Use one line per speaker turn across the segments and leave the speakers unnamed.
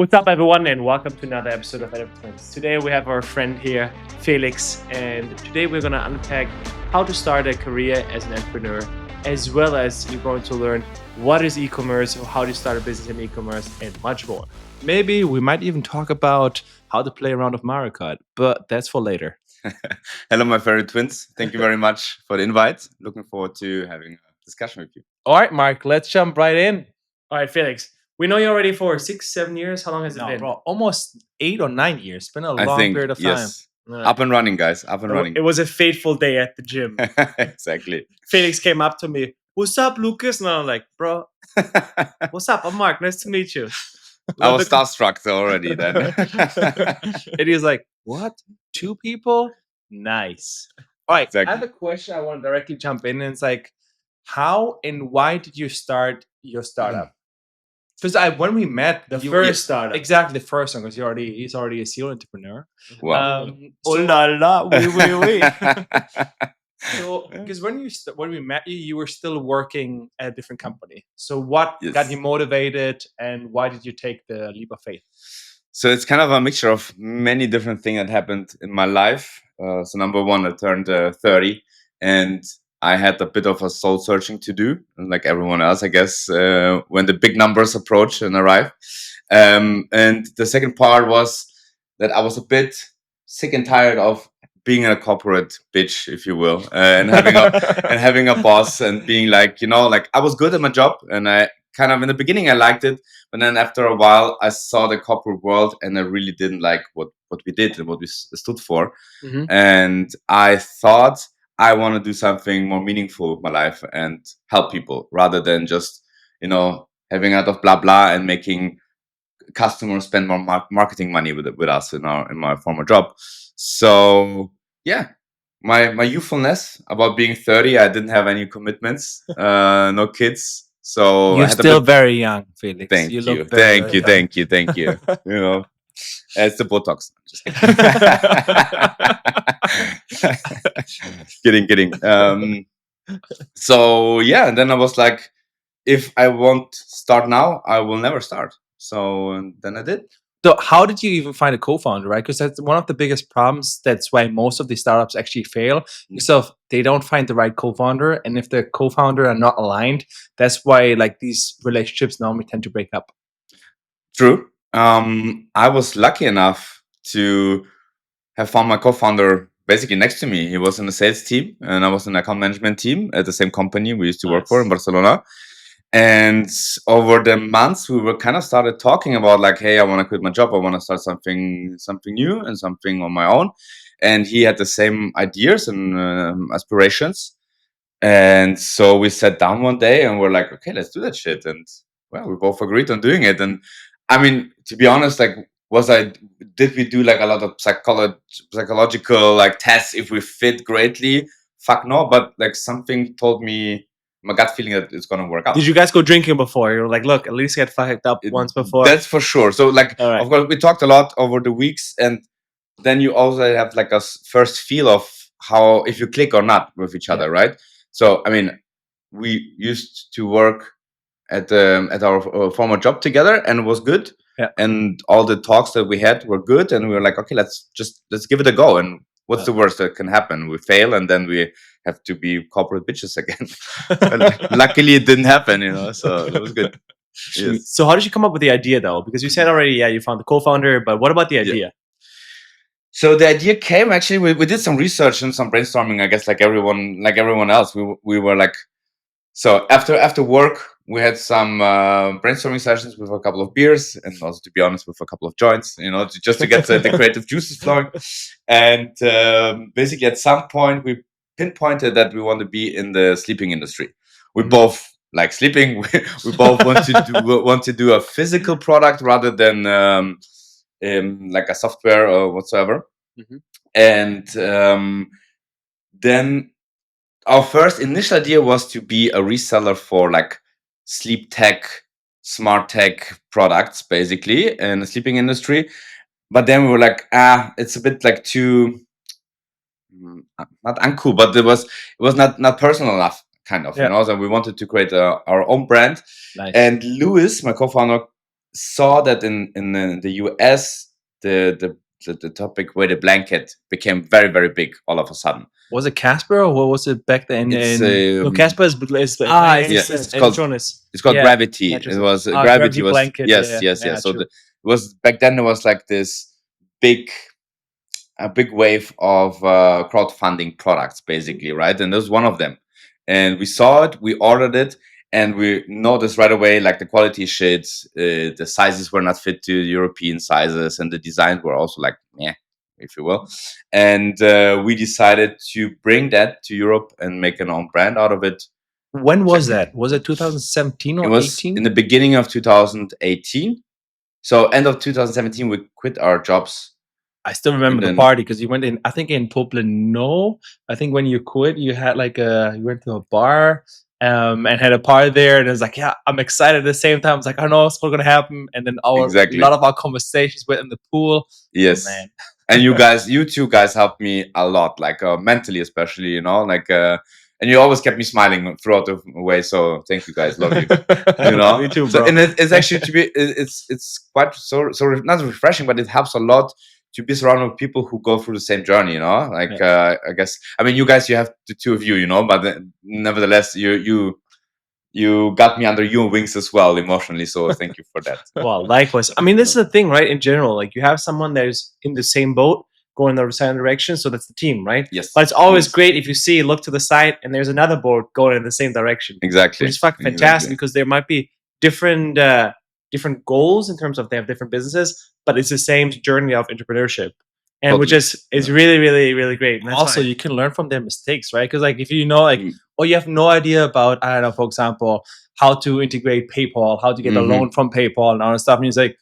What's up, everyone, and welcome to another episode of Entrepreneurs. Today we have our friend here, Felix, and today we're going to unpack how to start a career as an entrepreneur, as well as you're going to learn what is e-commerce, how to start a business in e-commerce, and much more.
Maybe we might even talk about how to play around with Mario Kart, but that's for later.
Hello, my fairy twins. Thank you very much for the invite. Looking forward to having a discussion with you.
All right, Mark, let's jump right in.
All right, Felix, we know you already for 6-7 years. How long has it been?
Bro, almost 8 or 9 years. It's been a
I
long
think,
period of time.
yes. Up and running, guys. Up and running.
It was a fateful day at the gym.
Exactly.
Felix came up to me. What's up, Lucas? And I'm like, bro, what's up? I'm Mark. Nice to meet you.
I was starstruck already then.
And he was like, what? 2 people? Nice. All right,
Exactly.
I have a question. I want to directly jump in. And it's like, how and why did you start your startup? Because when we met,
The first startup.
exactly the first one, because he's already a serial entrepreneur.
Wow.
Oh la la, oui.
So, because when we met you, you were still working at a different company. So, what
Yes.
got you motivated, and why did you take the leap of faith?
So it's kind of a mixture of many different things that happened in my life. So number one, I turned 30, and I had a bit of a soul searching to do, like everyone else, I guess, when the big numbers approach and arrive. And the second part was that I was a bit sick and tired of being a corporate bitch, if you will, and having a boss and being like, like I was good at my job, and I kind of in the beginning I liked it, but then after a while I saw the corporate world and I really didn't like what we did and what we stood for.
Mhm.
And I thought I want to do something more meaningful with my life and help people rather than just having out of blah blah and making customers spend more marketing money with us in my former job. So yeah, my youthfulness about being 30, I didn't have any commitments, no kids. So I
You're
had a
still
bit-
very young, Felix.
Thank
you.
you,
Look very,
thank
very
you,
young.
thank you. It's the Botox. Just kidding. So yeah, and then I was like, if I won't start now, I will never start. So and then I did.
So, how did you even find a co-founder, right? Because that's one of the biggest problems. That's why most of these startups actually fail. So, they don't find the right co-founder, and if the co-founder are not aligned, that's why like these relationships normally tend to break up.
True. I was lucky enough to have found my co-founder basically next to me. He was in the sales team, and I was in the account management team at the same company we used to work for in Barcelona. And over the months, we were kind of started talking about like, hey, I want to quit my job. I want to start something new and something on my own. And he had the same ideas and aspirations. And so we sat down one day and we're like, okay, let's do that shit. And well, we both agreed on doing it. And I mean, to be honest, like, did we do like a lot of psychological like tests if we fit greatly? Fuck no. But like something told me, my gut feeling that it's gonna work out.
Did you guys go drinking before? You were like, look, at least get fucked up once before.
That's for sure. So like,
All right.
of course, we talked a lot over the weeks, and then you also have like a first feel of how if you click or not with each other, right? So I mean, we used to work at our former job together, and it was good.
Yeah.
And all the talks that we had were good, and we were like, okay, let's give it a go. And what's the worst that can happen? We fail, and then we have to be corporate bitches again. Luckily, it didn't happen, so it was good. Yes.
So how did you come up with the idea, though? Because you said already, you found the co-founder, but what about the idea?
So the idea came actually. We did some research and some brainstorming. I guess like everyone else, we were like. So after work, we had some brainstorming sessions with a couple of beers, and also, to be honest, with a couple of joints, just to get the creative juices flowing. And basically, at some point, we pinpointed that we want to be in the sleeping industry. We both like sleeping. We both want to do a physical product rather than like a software or whatsoever. And then our first initial idea was to be a reseller for like sleep tech, smart tech products, basically, in the sleeping industry. But then we were like, it's a bit like too not uncool, but it was not personal enough, kind of. So we wanted to create our own brand.
Nice.
And Louis, my co-founder, saw that in the US, the topic where the blanket became very, very big all of a sudden.
Was it Casper or what was it back then?
It's
No, Casper is
it's called
Jonas.
it's called
Yeah,
Gravity. It
mattresses.
was
Gravity
Gravity was
blanket,
yes. So
true.
it was back then. There was like this big a big wave of crowdfunding products, basically, right? And there's one of them. And we saw it, we ordered it, and we noticed right away, like the quality shit, the sizes were not fit to European sizes, and the designs were also like, meh, if you will. And we decided to bring that to Europe and make an own brand out of it.
When was that? Was it 2017 or
It was
18?
in the beginning of 2018. So end of 2017, we quit our jobs.
I still remember the party because you went in, I think in Poplano. I think when you quit, you had like you went to a bar and had a party there. And it was like, yeah, I'm excited at the same time. It's like, I know it's not going to happen. And then a lot of our conversations went in the pool.
Yes.
Oh, man.
And you two guys helped me a lot, like mentally, especially, you know, like, and you always kept me smiling throughout the way. So thank you guys. Love you. You know,
Me too, bro.
So, and it's actually it's quite so not refreshing, but it helps a lot to be surrounded with people who go through the same journey, you know, like, I guess, I mean, you guys, you have the two of you, you know, but nevertheless, you got me under your wings as well emotionally. So thank you for that.
Well, likewise. I mean, this is the thing, right? In general, like you have someone that is in the same boat, going in the same direction. So that's the team, right?
Yes.
But it's always great if you see, look to the side, and there's another boat going in the same direction.
Exactly.
Which is fucking fantastic because there might be different different goals in terms of they have different businesses, but it's the same journey of entrepreneurship. And which is really, really, really great. And
also, you can learn from their mistakes, right? Because like if you know, like, or you have no idea about, I don't know, for example, how to integrate PayPal, how to get a loan from PayPal and all that stuff. And he's like,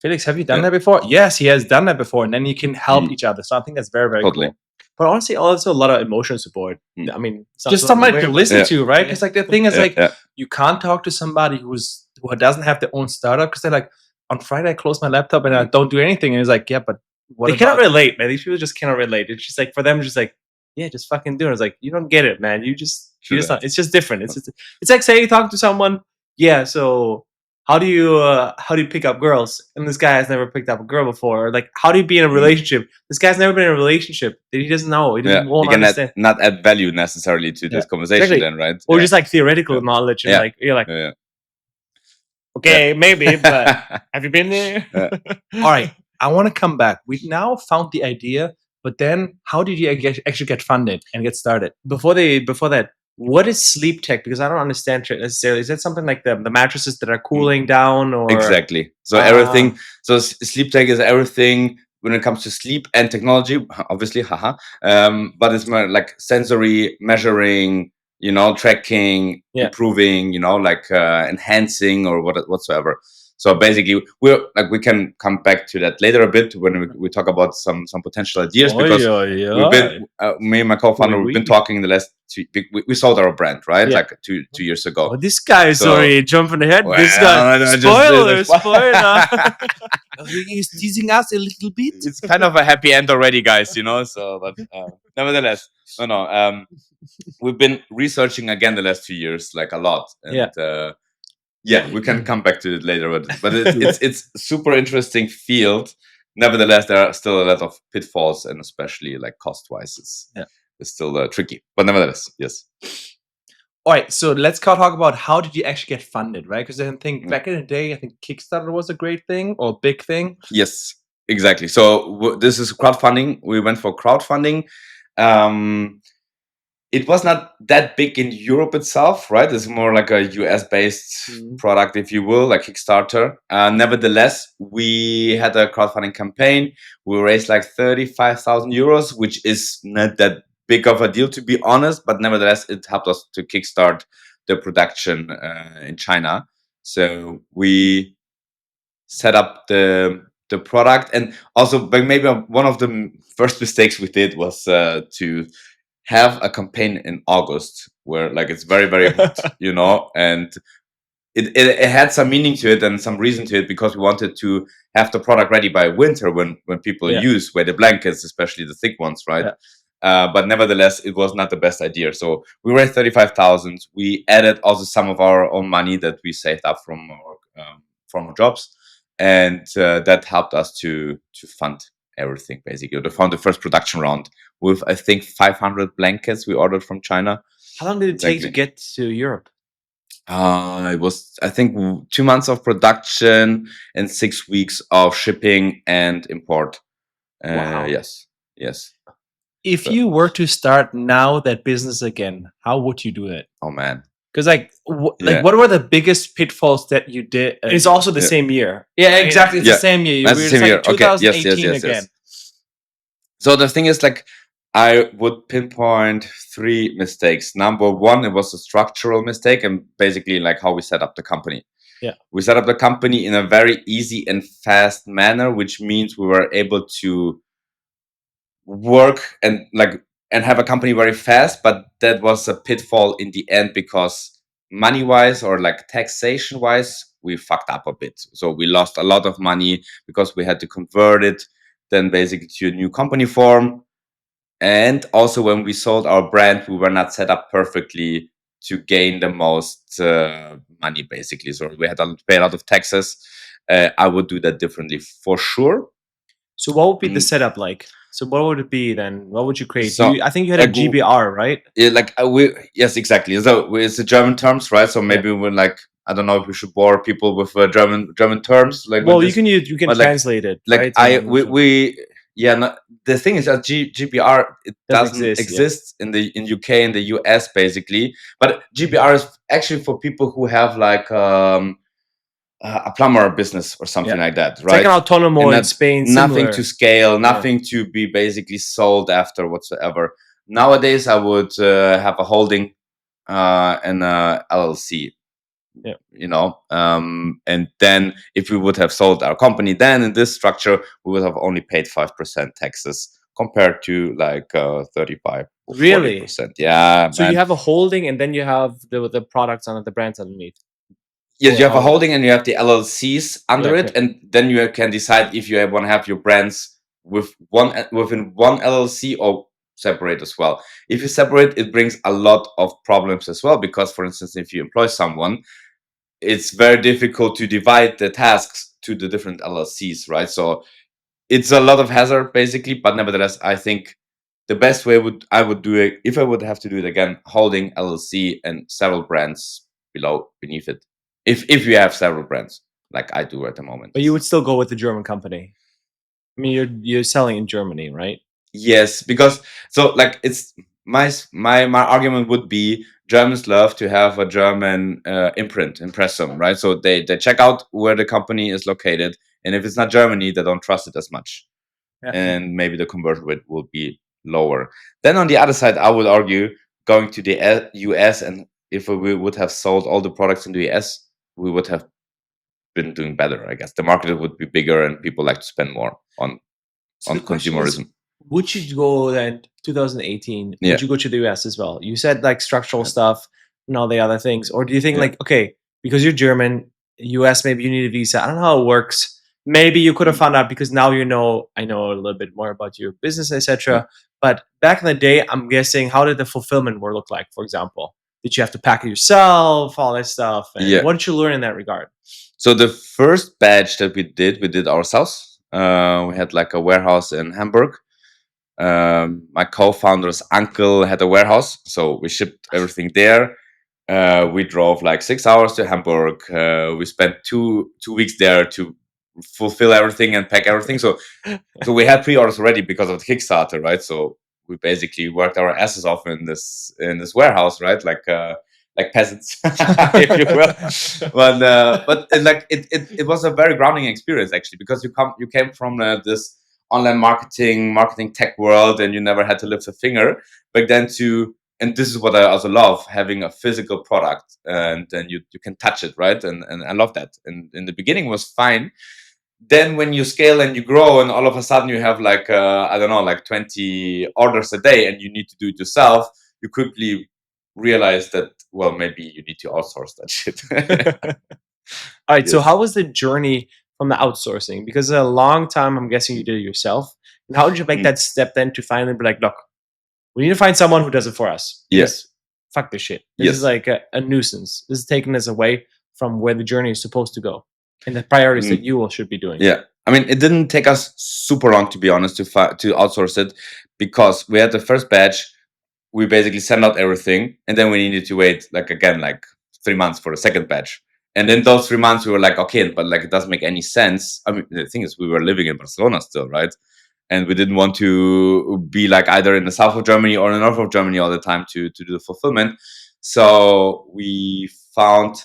Felix, have you done that before? Yes, he has done that before. And then you can help each other. So I think that's very, very cool.
But honestly, also a lot of emotional support. I mean,
just somebody to listen to, right? Because like the thing is, like, you can't talk to somebody who doesn't have their own startup because they're like, on Friday I close my laptop and I don't do anything. And it's like, yeah, but
they cannot relate, man. These people just cannot relate. It's just like for them, just like, yeah, just fucking do it. It's like you don't get it, man. You just not, it's just different. It's like saying you talk to someone, yeah. So how do you pick up girls? And this guy has never picked up a girl before. Or like, how do you be in a relationship? This guy's never been in a relationship. He doesn't know. He won't understand.
Not add value necessarily to this conversation, then, right?
Or just like theoretical knowledge, and like you're like, okay, maybe, but have you been there?
All right. I want to come back. We've now found the idea, but then how did you actually get funded and get started?
Before that, what is sleep tech? Because I don't understand it necessarily. Is that something like the mattresses that are cooling down, or
exactly? So everything. So sleep tech is everything when it comes to sleep and technology. Obviously, but it's more like sensory measuring, you know, tracking, improving, you know, like enhancing or whatsoever. So basically, we can come back to that later a bit when we talk about some potential ideas, because we've been me and my co-founder we've been talking in the last we sold our brand, right? Like two years ago.
Oh, this guy is already jumping ahead. Well, this guy, spoiler.
He's teasing us a little bit.
It's kind of a happy end already, guys. You know. So, but nevertheless, we've been researching again the last 2 years, like a lot, and we can come back to it later, but it's super interesting field. Nevertheless, there are still a lot of pitfalls, and especially like cost-wise, it's still tricky. But nevertheless, yes.
All right, so let's talk about how did you actually get funded, right? Because I think back in the day, I think Kickstarter was a great thing or big thing.
Yes, exactly. So this is crowdfunding. We went for crowdfunding. It was not that big in Europe itself, right? It's more like a US-based product, if you will, like Kickstarter. Nevertheless, we had a crowdfunding campaign. We raised like 35,000 euros, which is not that big of a deal, to be honest. But nevertheless, it helped us to kickstart the production in China. So we set up the product. And also, maybe one of the first mistakes we did was to have a campaign in August where like it's very, very hot, you know, and it had some meaning to it and some reason to it, because we wanted to have the product ready by winter when people wear the blankets, especially the thick ones, right? But nevertheless, it was not the best idea. So we raised 35,000. We added also some of our own money that we saved up from our jobs. and that helped us to fund everything, basically, to fund the first production round with, I think, 500 blankets we ordered from China.
How long did it take to
Exactly.
get to Europe?
It was, I think, 2 months of production and 6 weeks of shipping and import.
Wow.
Yes.
If
So-
you were to start now that business again, how would you do it?
Oh man.
Because like
Yeah.
what were the biggest pitfalls that you did?
It's also the
Yeah.
same year.
Yeah, exactly. It's
Yeah,
the same year.
that's
We
the
were
same year.
like
Okay, yes,
2018 again.
So the thing is, like, I would pinpoint 3 mistakes. Number 1, it was a structural mistake, and basically like how we set up the company.
Yeah.
We set up the company in a very easy and fast manner, which means we were able to work and have a company very fast, but that was a pitfall in the end, because money wise or like taxation wise we fucked up a bit. So we lost a lot of money because we had to convert it then basically to a new company form. And also when we sold our brand, we were not set up perfectly to gain the most money, basically. So we had to pay a lot of taxes. I would do that differently for sure.
So what would be the
Mm.
setup like? So what would it be then? What would you create?
So,
I think you had a
like,
GBR, right?
Yeah, like yes, exactly. So it's the German terms, right? So maybe we're like, I don't know if we should bore people with German terms. Like,
Well,
with
you can
but, like-
translate it,
like
right?
yeah. No, the thing is that GBR, it
Does
doesn't
exist,
exist in UK and the US basically. But GBR is actually for people who have like a plumber business or something
Yeah.
like that,
It's
right?
like an autonomo
And
in
that's
Spain.
nothing
Similar.
to scale, nothing to be basically sold after whatsoever. Nowadays, I would have a holding and a LLC.
Yeah.
You know, and then if we would have sold our company, then in this structure, we would have only paid 5% taxes compared to like 35 or
Really?
40%. Yeah,
So
man.
you have a holding, and then you have the products on it, the brands underneath.
Yes, you have a
Wow.
holding and you have the LLCs under
Yeah,
it, and then you can decide if you want to have your brands within one LLC or separate as well. If you separate, it brings a lot of problems as well, because, for instance, if you employ someone, it's very difficult to divide the tasks to the different LLCs, right? So it's a lot of hazard, basically. But nevertheless, I think the best way I would do it, if I would have to do it again, holding LLC and several brands beneath it. If you have several brands, like I do at the moment.
But you would still go with the German company. I mean, you're selling in Germany, right?
Yes, because so like it's my argument would be Germans love to have a German impressum, right? So they check out where the company is located, and if it's not Germany, they don't trust it as much,
Yeah.
and maybe the conversion rate will be lower. Then on the other side, I would argue going to the US, and if we would have sold all the products in the US, we would have been doing better. I guess the market would be bigger, and people like to spend more on
So the question is,
consumerism.
would you go then 2018?
Yeah.
Would you go to the US as well? You said like structural stuff and all the other things, or do you think
Yeah.
like, okay, because you're German, US, maybe you need a visa. I don't know how it works. Maybe you could have found out, because now I know a little bit more about your business, etc. But back in the day, I'm guessing, how did the fulfillment work look like? For example, did you have to pack it yourself, all that stuff? And
Yeah.
what did you learn in that regard?
So the first batch that we did ourselves. We had like a warehouse in Hamburg. My co-founder's uncle had a warehouse, so we shipped everything there. We drove like 6 hours to Hamburg. We spent two weeks there to fulfill everything and pack everything. So we had pre-orders already because of the Kickstarter, right? So we basically worked our asses off in this warehouse, right? Like peasants, if you will. But it was a very grounding experience, actually, because you came from this online marketing tech world, and you never had to lift a finger. But then and this is what I also love, having a physical product, and then you can touch it, right? And I love that. And in the beginning was fine. Then when you scale and you grow, and all of a sudden you have like I don't know, like 20 orders a day, and you need to do it yourself, you quickly realize that, well, maybe you need to outsource that shit.
All right. So
Yes.
how was the journey from the outsourcing? Because a long time, I'm guessing you did it yourself. And how did you make that step then to finally be like, look, we need to find someone who does it for us?
Yes.
Fuck this shit. This is like a nuisance. This is taking us away from where the journey is supposed to go. And the priorities that you all should be doing.
Yeah. I mean, it didn't take us super long, to be honest, to outsource it, because we had the first batch. We basically sent out everything, and then we needed to wait like 3 months for the second batch. And in those 3 months, we were like, okay, but like it doesn't make any sense. I mean, the thing is, we were living in Barcelona still, right? And we didn't want to be like either in the south of Germany or in the north of Germany all the time to do the fulfillment. So we found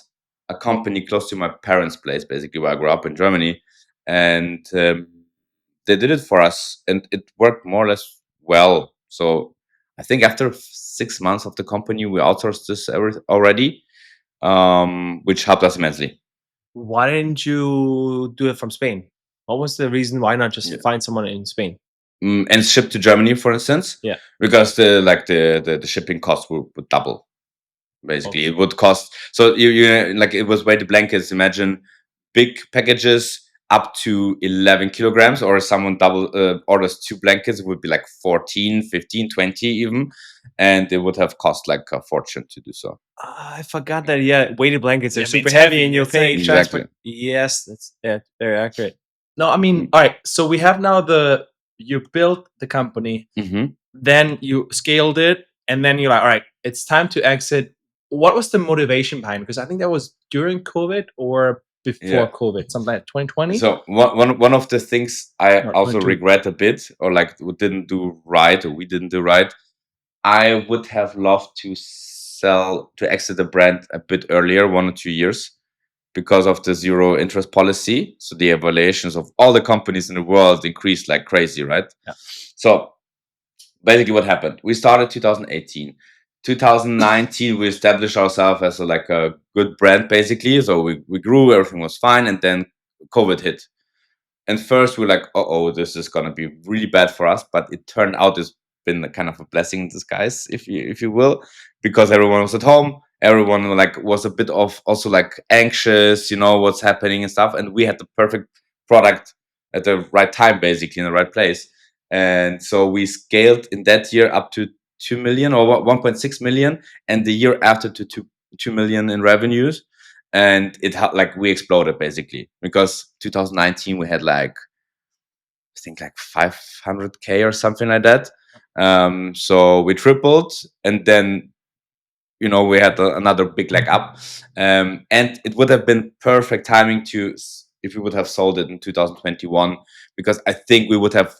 a company close to my parents' place, basically where I grew up in Germany, and they did it for us, and it worked more or less well. So I think after 6 months of the company, we outsourced this already, which helped us immensely.
Why didn't you do it from Spain? What was the reason? Why not just find someone in Spain?
And ship to Germany, for instance.
Yeah.
Because the shipping costs would double. Basically, it would cost. So you like it was weighted blankets. Imagine big packages up to 11 kilograms, or if someone orders 2 blankets, it would be like 14, 15, 20 even, and it would have cost like a fortune to do so.
I forgot that. Yeah, weighted blankets are super
it's
heavy,
heavy.
and you're
It's
paying
like-
transport. Yes, that's very accurate.
No, I mean, all right. So we have now you built the company, then you scaled it, and then you're like, all right, it's time to exit. What was the motivation behind? Because I think that was during COVID or before COVID, something like 2020.
So one of the things I
Or
also
22.
regret a bit, or like we didn't do right. I would have loved to exit the brand a bit earlier, 1 or 2 years, because of the zero interest policy. So the valuations of all the companies in the world increased like crazy, right?
Yeah.
So basically what happened, we started 2018. 2019, we established ourselves as a good brand, basically. So we grew, everything was fine, and then COVID hit. And first we're like, oh, this is gonna be really bad for us. But it turned out it's been a kind of a blessing in disguise, if you will, because everyone was at home. Everyone was a bit of also anxious, what's happening and stuff. And we had the perfect product at the right time, basically in the right place. And so we scaled in that year up to 2 million or 1.6 million, and the year after to 2 million in revenues. And it we exploded basically, because 2019 we had I think 500K or something like that. So we tripled, and then we had another big leg up, and it would have been perfect timing if we would have sold it in 2021, because I think we would have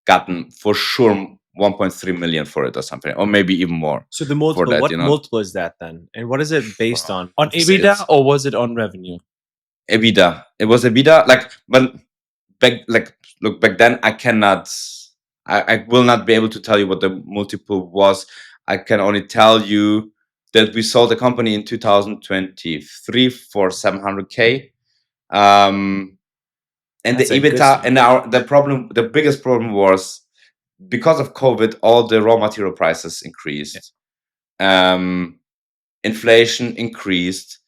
gotten for sure 1.3 million for it or something, or maybe even more.
So the multiple, what multiple is that then? And what is it based on?
On EBITDA, or was it on revenue?
EBITDA. It was EBITDA. But back then, I will not be able to tell you what the multiple was. I can only tell you that we sold the company in 2023 for 700K. And that's the EBITDA, and the biggest problem was, because of COVID, all the raw material prices increased. Inflation increased.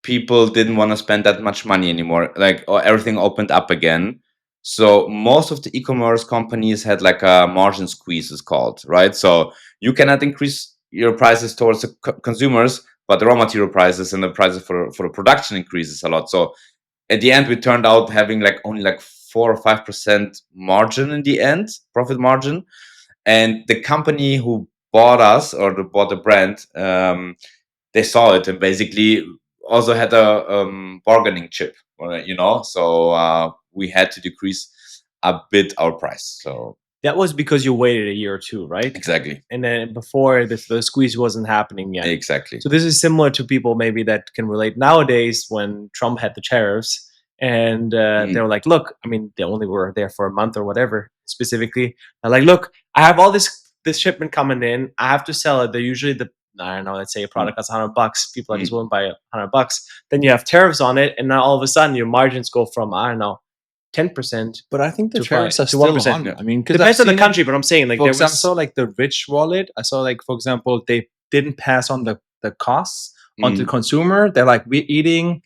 People didn't want to spend that much money anymore. Or everything opened up again. So most of the e-commerce companies had a margin squeeze, is called, right? So you cannot increase your prices towards the consumers, but the raw material prices and the prices for the production increases a lot. So at the end, we turned out having only 4 or 5% margin in the end, profit margin. And the company who bought us, or bought the brand, they saw it and basically also had a bargaining chip, so we had to decrease a bit our price. So
that was because you waited a year or two, right?
Exactly.
And then before the squeeze wasn't happening yet.
Exactly.
So this is similar to people maybe that can relate nowadays, when Trump had the tariffs, and they were like, look, I mean, they only were there for a month or whatever, specifically. They're like, look, I have all this shipment coming in. I have to sell it. They're usually I don't know, let's say a product costs $100. People are just willing to buy $100. Then you have tariffs on it, and now all of a sudden your margins go from, I don't know, 10%.
But I think the tariffs are
to
still
1%.
on. I mean,
depends on the country, but I'm saying
for example, I saw the Rich wallet. I saw for example, they didn't pass on the costs onto the consumer. They're like, we're eating.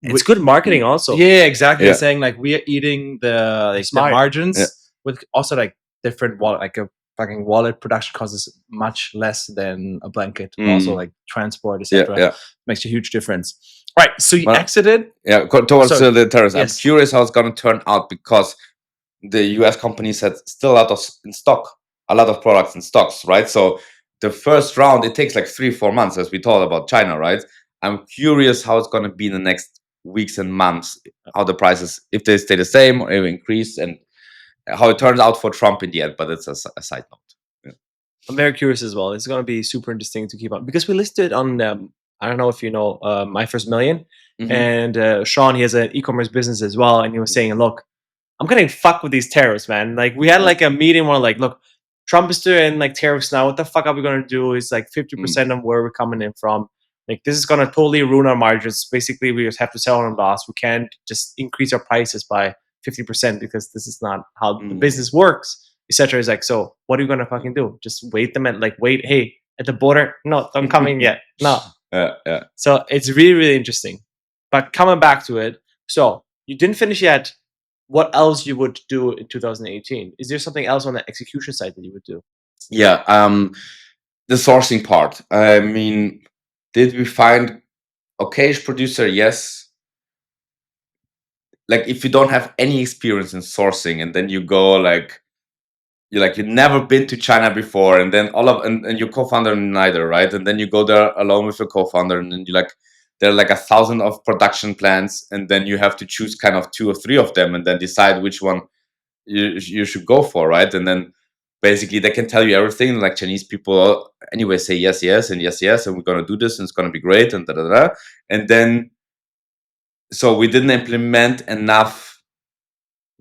It's good marketing also.
Yeah, exactly.
Yeah.
They're saying we are eating the margins with also different wallet, fucking wallet production cost is much less than a blanket.
Mm.
Also like transport,
Yeah,
etc.
yeah.
Makes a huge difference. Right. So you
Well,
exited.
Yeah, towards
Sorry.
the tariffs.
Yes.
I'm curious how it's going to turn out because the US companies had still a lot of in stock, a lot of products in stocks, right? So the first round, it takes like 3-4 months, as we talked about China, right? I'm curious how it's going to be in the next weeks and months, how the prices, if they stay the same or even increase, and how it turns out for Trump in the end. But it's a side note.
I'm very curious as well. It's going to be super interesting to keep on because we listed on, I don't know if you know, My First Million.
Mhm.
And Sean, he has an e-commerce business as well. And he was saying, look, I'm getting fucked with these tariffs, man. Like we had like a meeting where like, look, Trump is doing like tariffs now. What the fuck are we going to do? It's like 50% of where we're coming in from. Like this is going to totally ruin our margins. Basically, we just have to sell on loss. We can't just increase our prices by 50% because this is not how the business works, etc. Is like, so what are you going to fucking do? Just wait them at like, wait, hey, at the border? No, don't come in yet. No.
Yeah.
So it's really, really interesting. But coming back to it, so you didn't finish yet. What else you would do in 2018? Is there something else on the execution side that you would do?
Yeah. The sourcing part. I mean, did we find okayish producer? Yes. Like if you don't have any experience in sourcing and then you go like you've never been to China before, and then and your co-founder neither, right? And then you go there alone with your co-founder, and then you like there are like 1,000 of production plans, and then you have to choose kind of 2 or 3 of them, and then decide which one you should go for, right? And then basically they can tell you everything. Like Chinese people anyway say yes, yes, and yes, yes, and we're gonna do this, and it's gonna be great, and da da da. And then so we didn't implement enough,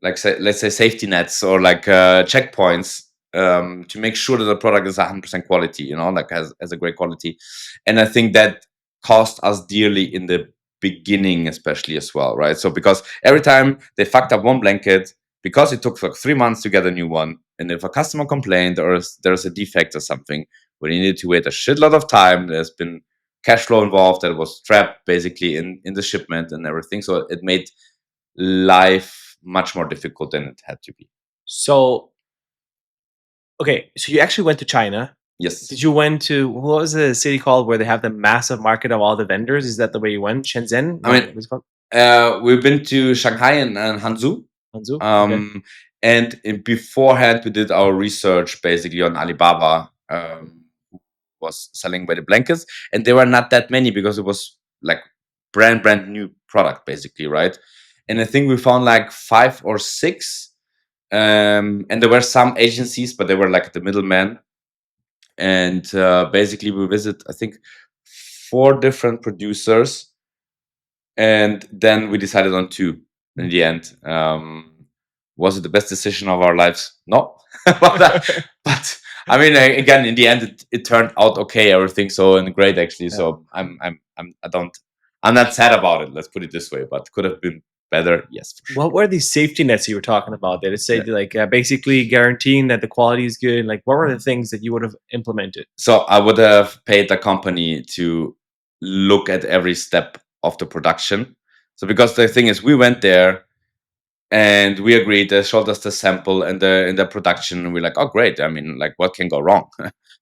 like let's say safety nets or like checkpoints to make sure that the product is 100% quality, like has a great quality. And I think that cost us dearly in the beginning, especially as well, right? So because every time they fucked up one blanket, because it took like 3 months to get a new one, and if a customer complained or there's a defect or something, we needed to wait a shitload of time. There's been cash flow involved that was trapped basically in the shipment and everything. So it made life much more difficult than it had to be.
So, okay, so you actually went to China.
Yes.
Did you went to, what was the city called where they have the massive market of all the vendors? Is that the way you went? Shenzhen?
I mean,
what's it called?
We've been to Shanghai and Hangzhou.
Hangzhou? Okay.
And beforehand, we did our research basically on Alibaba, who was selling by the blankets, and there were not that many because it was like brand new product basically, right? And I think we found like 5 or 6, and there were some agencies, but they were like the middlemen. And basically, we visit I think 4 different producers, and then we decided on 2 in the end. Was it the best decision of our lives? No. but I mean, again, in the end, it turned out okay, everything. So, and great actually.
Yeah.
So I'm not sad about it. Let's put it this way. But could have been better. Yes. For sure.
What were these safety nets you were talking about? Did it say like basically guaranteeing that the quality is good? Like, what were the things that you would have implemented?
So I would have paid the company to look at every step of the production. So because the thing is, we went there and we agreed. They showed us the sample and the production, and we're like, oh great. I mean, like, what can go wrong?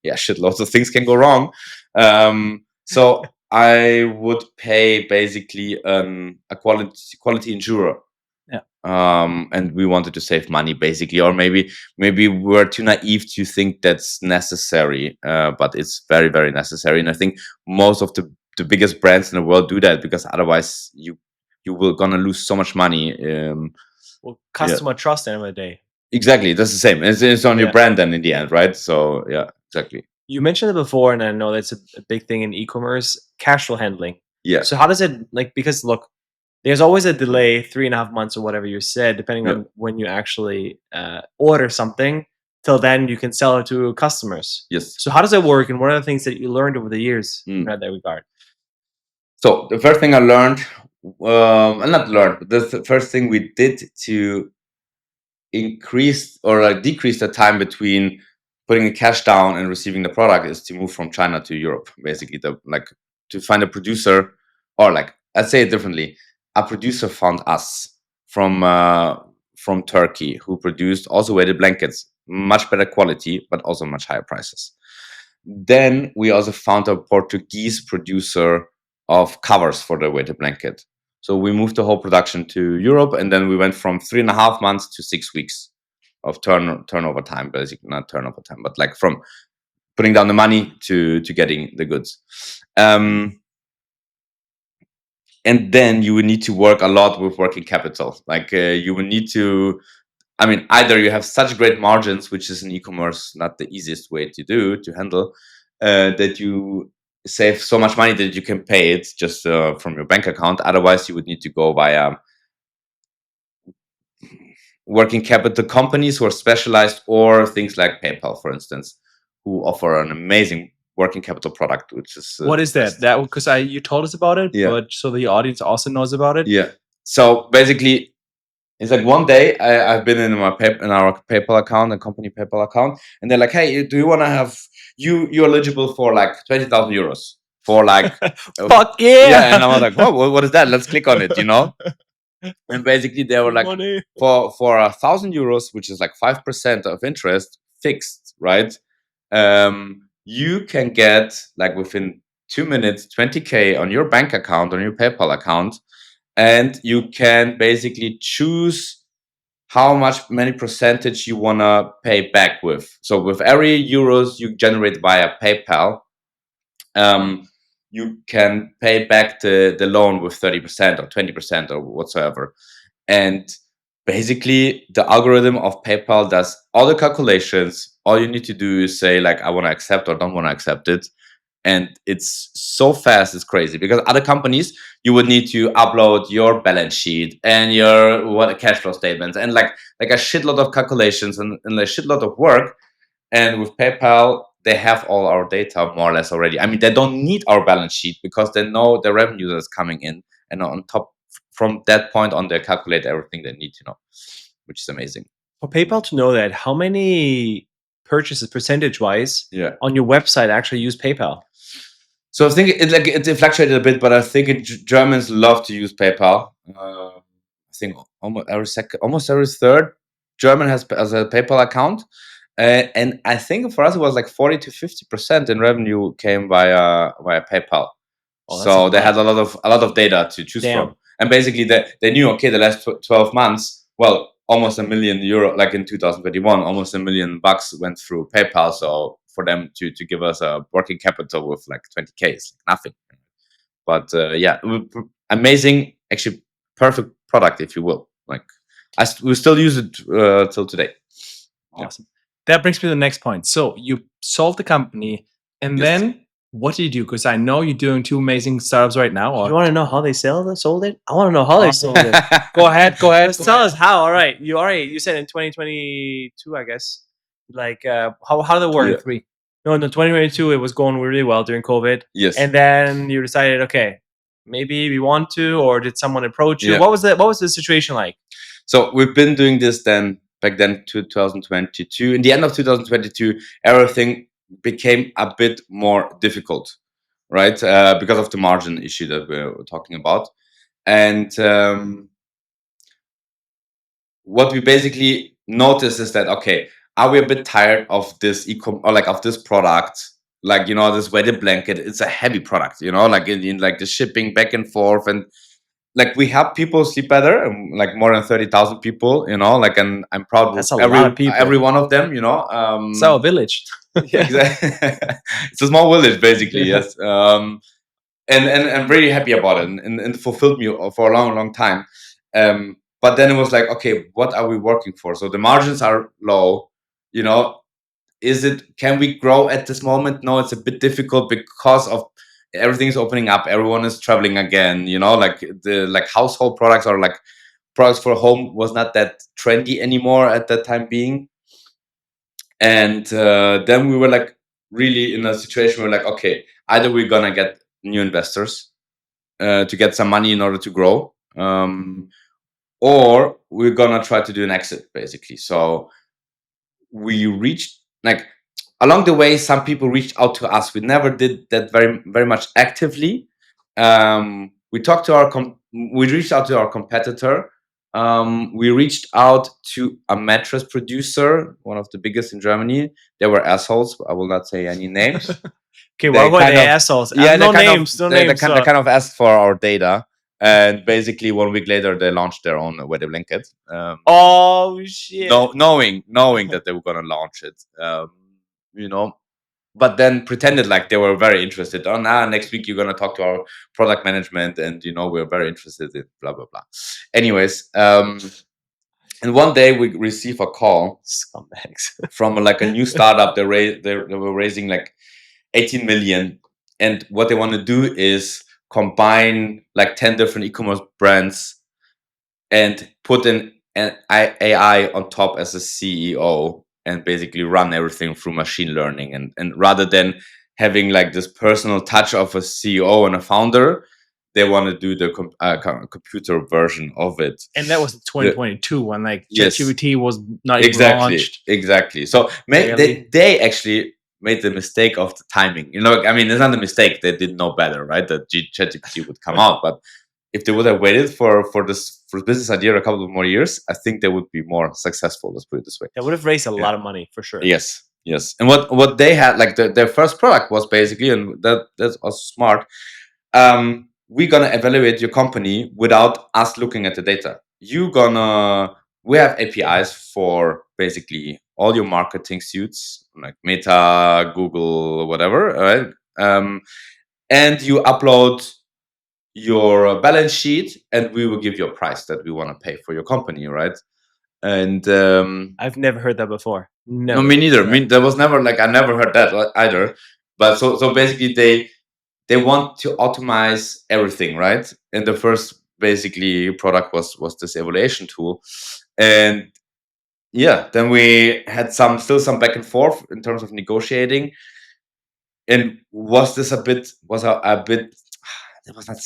Yeah, shit, lots of things can go wrong. So I would pay basically a quality insurer.
Yeah.
And we wanted to save money basically, or maybe we're too naive to think that's necessary, but it's very, very necessary. And I think most of the biggest brands in the world do that, because otherwise you will gonna lose so much money.
Well, customer trust at the end of the day.
Exactly, that's the same. It's on your brand then in the end, right? So yeah, exactly.
You mentioned it before, and I know that's a big thing in e-commerce, cash flow handling.
Yeah.
So how does it, like, because look, there's always a delay, 3.5 months or whatever you said, depending on when you actually order something. Till then, you can sell it to customers.
Yes.
So how does it work, and what are the things that you learned over the years in that regard?
So the first thing I learned, not learned, but the first thing we did to increase or like decrease the time between putting the cash down and receiving the product is to move from China to Europe. Basically, to find a producer, or like, I'd say it differently. A producer found us from Turkey, who produced also weighted blankets much better quality, but also much higher prices. Then we also found a Portuguese producer of covers for the weighted blanket. So we moved the whole production to Europe, and then we went from 3.5 months to 6 weeks of turnover time, basically not turnover time, but like from putting down the money to getting the goods. And then you would need to work a lot with working capital. Like you would need to, I mean, either you have such great margins, which is in e-commerce not the easiest way to handle, that you save so much money that you can pay it just from your bank account. Otherwise, you would need to go via working capital companies who are specialized, or things like PayPal, for instance, who offer an amazing working capital product, which is
what is that? That because you told us about it, but so the audience also knows about it.
Yeah. So basically, it's like one day I've been in our PayPal account, a company PayPal account, and they're like, "Hey, do you want to have you're eligible for like 20,000 euros for like
fuck yeah?"
And I was like, "Whoa, what is that? Let's click on it," And basically, they were like, for 1,000 euros, which is like 5% of interest fixed, right? You can get like within 2 minutes 20K on your bank account, on your PayPal account, and you can basically choose how many percentage you want to pay back with. So with every euros you generate via PayPal, you can pay back the loan with 30% or 20% or whatsoever. And basically the algorithm of PayPal does all the calculations. All you need to do is say like, I want to accept or don't want to accept it. And it's so fast, it's crazy. Because other companies, you would need to upload your balance sheet and your cash flow statements and like a shitload of calculations and a shitload of work. And with PayPal, they have all our data more or less already. I mean, they don't need our balance sheet because they know the revenue that's coming in, and on top from that point on, they calculate everything they need to know, which is amazing.
For PayPal to know that, how many purchases percentage-wise
Yeah.
on your website actually use PayPal?
So I think it fluctuated a bit, but I think Germans love to use PayPal. I think almost every third German has a PayPal account, and I think for us it was like 40 to 50% in revenue came via PayPal.
Oh, that's
So
a
they
lot.
had a lot of data to choose
Damn.
from, and basically they knew, okay, the last 12 months, well, almost €1 million, like in 2021, almost $1 million went through PayPal. So for them to give us a working capital with like 20K is nothing. But yeah, amazing, actually perfect product, if you will. Like we still use it till today.
Awesome. That brings me to the next point. So you sold the company, and
Yes.
then what did you do? Because I know you're doing 2 amazing startups right now.
You want to know how they sold it? I want to know how they sold it.
Go ahead.
Let's tell us how. All right, you said in 2022, I guess. Like how did it work?
Yeah.
3.
No, in 2022 it was going really well during COVID.
Yes.
And then you decided, okay, maybe we want to, or did someone approach you?
Yeah.
What was the situation like?
So we've been doing this back then, 2022. In the end of 2022, everything became a bit more difficult, right? Because of the margin issue that we're talking about. And what we basically noticed is that, okay, are we a bit tired of this or like of this product? Like, this weighted blanket, it's a heavy product, like in like the shipping back and forth, and like we help people sleep better, like more than 30,000 people, like, and I'm proud
That's
of
a lot of people.
every one of them,
So a village.
yeah, exactly. It's a small village, basically.
Yeah.
Yes. And I'm very happy about it, and it fulfilled me for a long time. But then it was like, okay, what are we working for? So the margins are low, can we grow at this moment? No, it's a bit difficult because of everything's opening up. Everyone is traveling again, like the household products, or like products for home, was not that trendy anymore at that time being. And then we were like really in a situation where like, okay, either we're gonna get new investors to get some money in order to grow, or we're gonna try to do an exit, basically. So we reached, like, along the way, some people reached out to us. We never did that very much actively. We reached out to our competitor, we reached out to a mattress producer, one of the biggest in Germany. They were assholes. I will not say any names.
Okay, why were they assholes?
Yeah,
no names.
They kind of asked for our data, and basically 1 week later they launched their own weather blanket.
Oh shit!
Knowing that they were gonna launch it, you know, but then pretended like they were very interested. Oh, now next week you're gonna talk to our product management, and we're very interested in blah blah blah. Anyways, and one day we receive a call
Scumbags.
from like a new startup. They were raising like 18 million, and what they want to do is combine like 10 different e-commerce brands and put an AI on top as a CEO and basically run everything through machine learning, and rather than having like this personal touch of a CEO and a founder, they want to do the computer version of it.
And that was 2022 when like
Yes.
ChatGPT was not even launched.
Exactly. So they actually made the mistake of the timing. I mean, it's not a mistake. They didn't know better, right? That ChatGPT would come out. But if they would have waited for this business idea a couple of more years, I think they would be more successful. Let's put it this way.
They would have raised a lot of money for sure.
Yes. And what they had, like their first product was basically, and that's also smart. We're gonna evaluate your company without us looking at the data. We have APIs for basically all your marketing suites like Meta, Google, whatever, right? And you upload your balance sheet, and we will give you a price that we want to pay for your company, right? And
I've never heard that before. Never.
No, me neither. There was never I never heard that either. But so basically they want to optimize everything, right? And the first basically product was this evaluation tool. And yeah, then we had still some back and forth in terms of negotiating. And was a bit it was not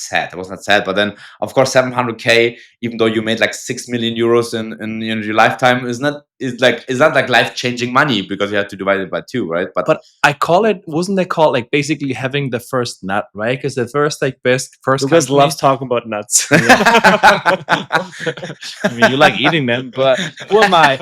sad, but then of course 700K, even though you made like 6 million euros in your lifetime, is not like life-changing money because you have to divide it by 2, right?
But I call it, wasn't they called like basically having the first nut, right? Because the first
Lucas
company
loves talking about nuts.
I mean, you like eating them, but who am I?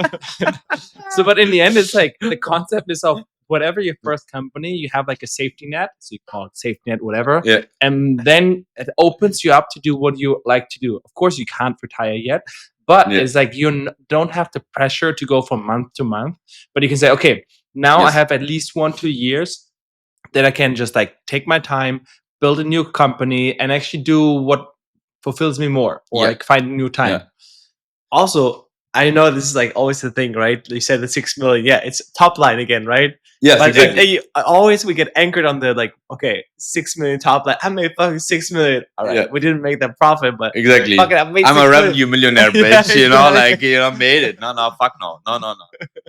So, but in the end, it's like the concept is of whatever your first company, you have like a safety net. So you call it safety net, whatever.
Yeah.
And then it opens you up to do what you like to do. Of course, you can't retire yet, but it's like you don't have the pressure to go from month to month. But you can say, okay, now I have at least 1-2 years that I can just like take my time, build a new company, and actually do what fulfills me more, or like find a new time.
Also, I know this is like always the thing, right? You said the 6 million. Yeah, it's top line again, right?
Yes,
but
exactly.
Always we get anchored on the like, okay, 6 million top line. I made fucking 6 million. All right, we didn't make that profit, but
exactly.
Fuck it,
I'm a revenue millionaire, bitch.
Yeah,
Made it. No, fuck no.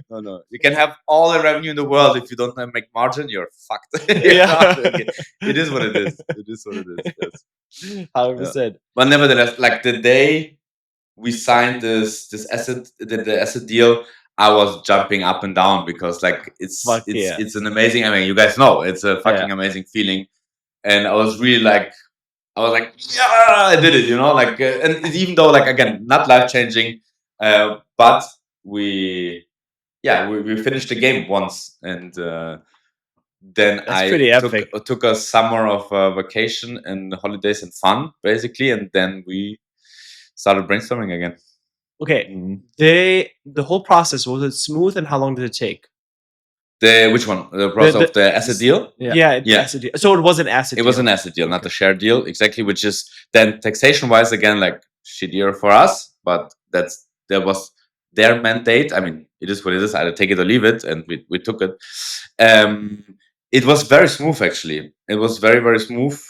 No. You can have all the revenue in the world if you don't make margin, you're fucked. It is what it is. Yes.
100%.
But nevertheless, like the day we signed this asset, the asset deal, I was jumping up and down because like it's an amazing. I mean, you guys know it's a fucking amazing feeling, and I was really like, yeah, I did it, like, and even though like again not life changing, but we finished the game once, and then
That's
I took a summer of vacation and holidays and fun basically, and then we started brainstorming again.
Okay, the whole process, was it smooth, and how long did it take?
Which one? The process of the asset deal?
Yeah. Asset deal. So it was an asset deal.
It was an asset deal, not a share deal, exactly, which is then taxation wise again like shittier for us, but that was their mandate. I mean, it is what it is. Either take it or leave it, and we took it. It was very smooth, actually. It was very, very smooth.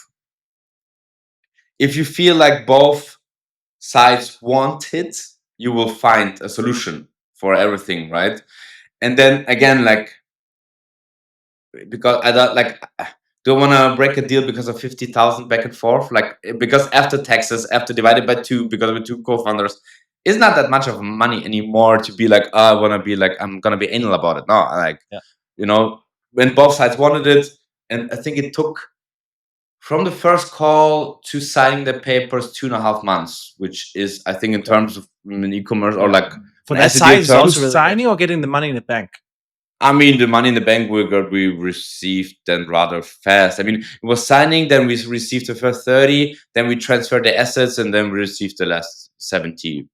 If you feel like both sides want it, you will find a solution for everything, right? And then again, like, because I don't want to break a deal because of 50,000 back and forth, like, because after taxes, after divided by 2, because we're 2 co-founders, it's not that much of money anymore to be like, I want to be like, I'm gonna be anal about it. No, like, when both sides wanted it, and I think it took from the first call to signing the papers, 2.5 months, which is, I think, in terms of e-commerce or like
For
an
that
SEO
size, it's
terms,
also really
signing
good.
or getting the money in the bank?
I mean, the money in the bank we received then rather fast. I mean, it was signing, then we received the first 30, then we transferred the assets, and then we received the last 70.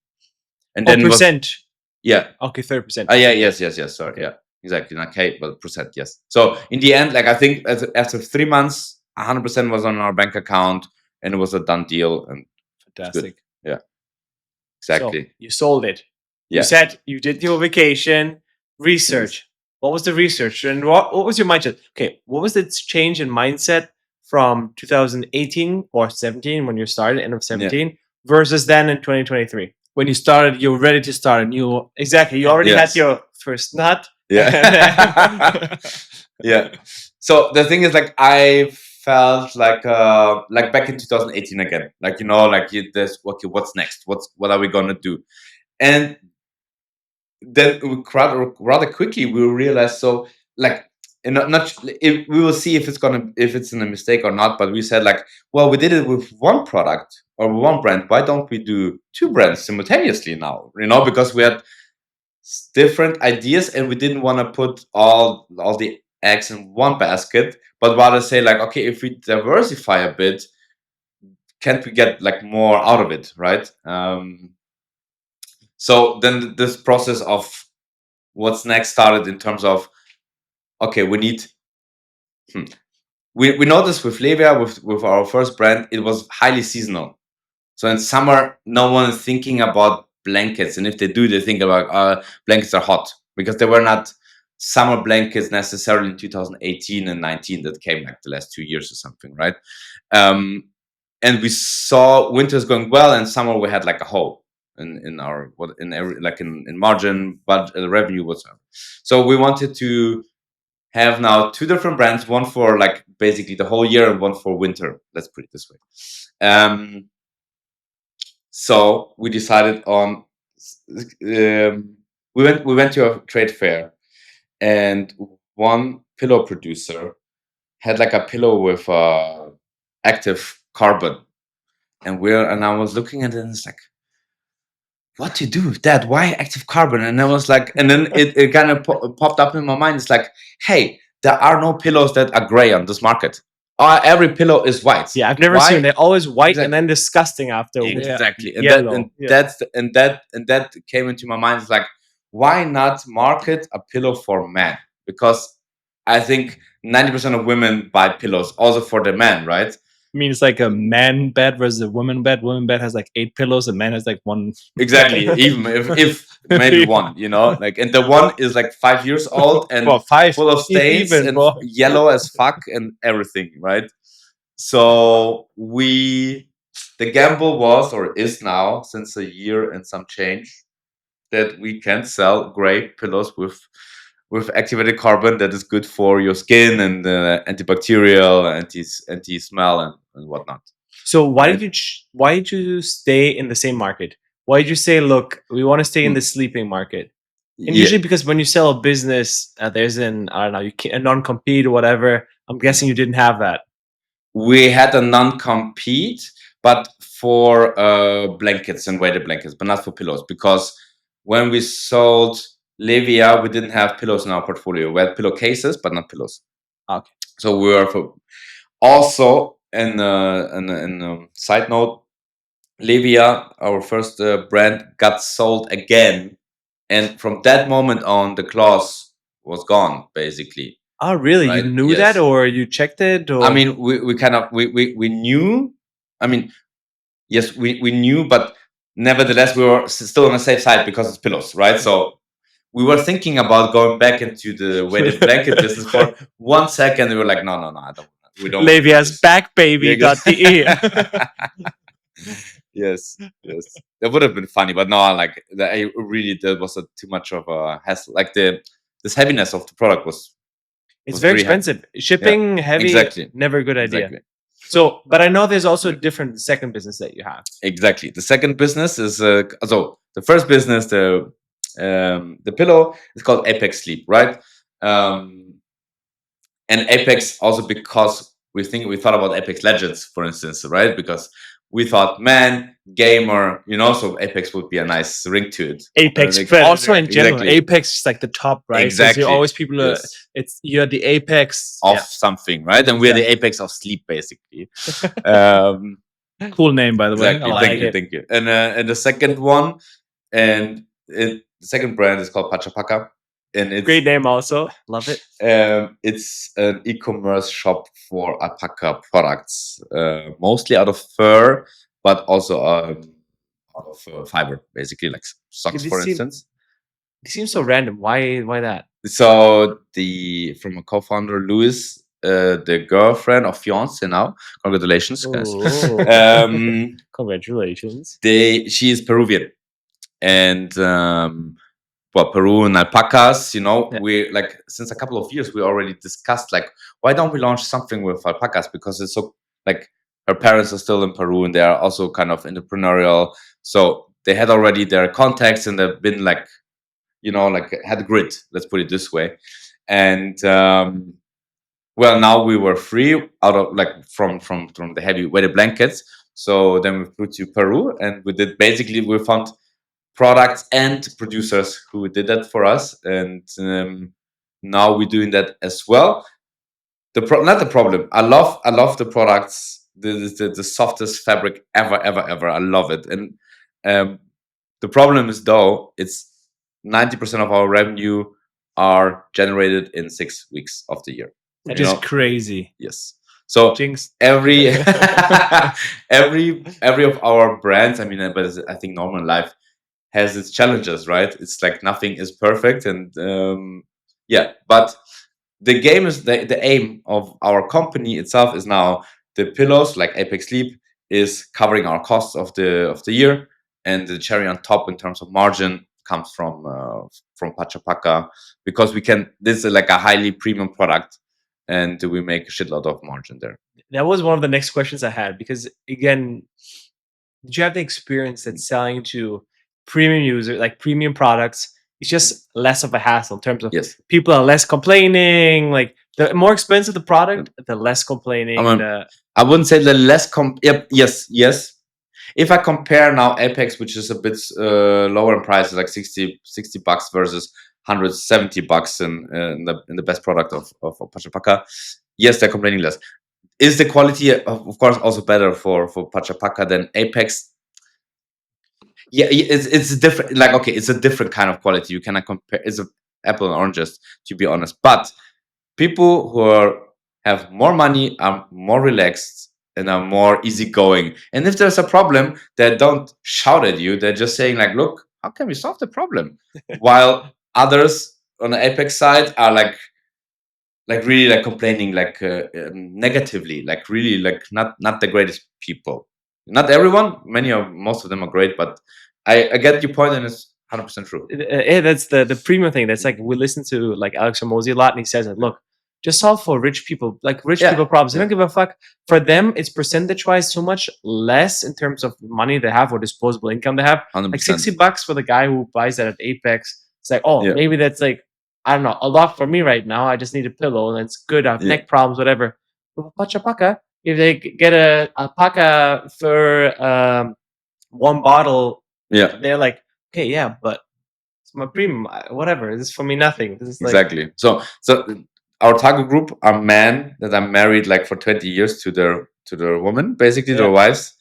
And then it was,
percent.
yeah.
Okay, 30%.
Yeah, yes. Sorry,
Okay.
yeah, exactly. Not K, but percent, yes. So in the end, like I think after 3 months, 100% was on our bank account, and it was a done deal, and it's good.
Fantastic.
Yeah,
So
exactly.
you sold it. You
Yeah.
said you did your vacation research. What was the research, and what was your mindset? Okay, what was the change in mindset from 2018 or 17 when you started, end of 17, versus then in 2023?
When you started, you're ready to start a new.
Exactly. You already
Yes.
had your first nut.
Yeah. Yeah. So the thing is, like, I felt like back in 2018 again, like, you know, like this, okay, what's next? What are we gonna do? And then rather quickly we realized, so like, and not if we will see if it's in a mistake or not, but we said, like, well, we did it with one product or one brand, why don't we do two brands simultaneously now, you know, because we had different ideas and we didn't want to put all the eggs in one basket, but rather say, like, okay, if we diversify a bit, can't we get like more out of it, right? So then this process of what's next started in terms of, okay, we need we noticed with Levia, with our first brand, it was highly seasonal. So in summer, no one is thinking about blankets, and if they do, they think about blankets are hot, because there were not summer blankets necessarily in 2018 and 19 that came like the last 2 years or something, right? And we saw winters going well, and summer we had like a hole in our in margin, but revenue whatsoever. So we wanted to have now two different brands, one for like basically the whole year and one for winter. Let's put it this way. So we decided on we went to a trade fair, and one pillow producer had like a pillow with active carbon, and I was looking at it, and it's like, what to do with that? Why active carbon? And I was like, and then it kind of popped up in my mind. It's like, hey, there are no pillows that are gray on this market. Every pillow is white.
Yeah, I've never
Why?
seen. They're always white
Exactly.
and then disgusting after.
Exactly. And
Yellow.
that came into my mind. It's like, why not market a pillow for men? Because I think 90% of women buy pillows also for the men, right?
I mean, it's like a man bed versus a woman bed. Woman bed has like 8 pillows, and man has like one.
Exactly. Even if maybe one, you know, like, and the one is like 5 years old and
Well, 5
full of stains
even,
and
bro.
yellow as fuck and everything, right? So the gamble was, or is now, since a year and some change, that we can sell gray pillows with activated carbon that is good for your skin and antibacterial, anti smell and whatnot.
So why did you stay in the same market? Why did you say, look, we want to stay in the sleeping market? And usually, because when you sell a business, there's I don't know, a non-compete or whatever. I'm guessing you didn't have that.
We had a non-compete, but for blankets and weighted blankets, but not for pillows, because when we sold Levia, we didn't have pillows in our portfolio. We had pillowcases, but not pillows.
Okay.
So we were also, and side note, Levia, our first brand, got sold again, and from that moment on, the clause was gone, basically.
Oh, really?
Right?
You knew
Yes.
that, or you checked it? Or
I mean, we kind of we knew. I mean, yes, we knew, but nevertheless, we were still on the safe side because it's pillows, right? So we were thinking about going back into the weighted blanket business for 1 second. We were like, no, I don't. We don't.
Levia's back, baby.
Yeah,
.de.
yes, that would have been funny, but no, like I really, that was too much of a hassle. Like this heaviness of the product was
very expensive. Shipping heavy,
exactly,
never a good idea.
exactly.
So, but I know there's also a different second business that you have.
Exactly. The second business is so the first business, the pillow, is called Apex Sleep, right? And Apex also because we thought about Apex Legends, for instance, right? Because we thought, man, gamer, so Apex would be a nice ring to it.
Apex
Like,
Predator.
Also in general,
Exactly.
Apex is like the top, right? 'Cause
Exactly.
you're always people.
Yes.
You're the Apex.
Of something, right? And we're the apex of sleep, basically.
Cool name, by the way.
Exactly.
I
Thank
like
you,
it.
thank you. And the second one, the second brand is called Pachapaca, and it's
Great name also. Love it.
It's an e-commerce shop for alpaca products, mostly out of fur, but also out of fiber, basically, like socks,
This
for
seem-
instance.
It seems so random. Why that?
So from a co-founder, Louis, the girlfriend or fiance now. Congratulations, guys.
Oh. Congratulations.
She is Peruvian, and Peru and alpacas.
Yeah.
We like since a couple of years we already discussed like why don't we launch something with alpacas, because it's so like her parents are still in Peru and they are also kind of entrepreneurial, so they had already their contacts and they've been like had grit, let's put it this way. And well, now we were free out of like from the heavy weighted blankets. So then we flew to Peru and we found products and producers who did that for us. And now we're doing that as well. Not the problem. I love the products. The softest fabric ever. I love it. And the problem is though, it's 90% of our revenue are generated in 6 weeks of the year.
Which is crazy.
Yes. So
Jinx.
every of our brands, I mean, but I think normal life has its challenges, right? It's like nothing is perfect, and but the game is the aim of our company itself is now the pillows like Apex Sleep is covering our costs of the year, and the cherry on top in terms of margin comes from Pachapaca, because this is like a highly premium product and we make a shitload of margin there.
That was one of the next questions I had, because again, did you have the experience that selling to premium users, like premium products, it's just less of a hassle in terms of people are less complaining, like the more expensive the product, the less complaining.
I wouldn't say the less yes. If I compare now Apex, which is a bit lower in price, like $60 versus $170 in the best product of Pachapaca, yes, they're complaining less. Is the quality of course also better for Pachapaca than Apex? Yeah, it's different. Like, okay, it's a different kind of quality. You cannot compare. It's a apple and oranges, to be honest. But people who have more money are more relaxed and are more easygoing. And if there's a problem, they don't shout at you. They're just saying like, "Look, how can we solve the problem?" While others on the Apex side are like really like complaining like negatively, like really like not the greatest people. Not everyone, most of them are great, but I get your point, and it's 100% true.
That's the premium thing. That's like, we listen to like Alex Hormozy a lot, and he says that, look, just solve for rich people, like rich people problems. They don't give a fuck. For them, it's percentage wise so much less in terms of money they have or disposable income they have.
100%.
Like $60 for the guy who buys that at Apex. It's like, maybe that's like, I don't know, a lot for me right now. I just need a pillow and it's good. I have neck problems, whatever. But Pachapaca, if they get a alpaca for one bottle, they're like, okay, but it's my premium, whatever. This is for me nothing. This is
exactly. So our target group are men that are married like for 20 years to their woman, basically their wives,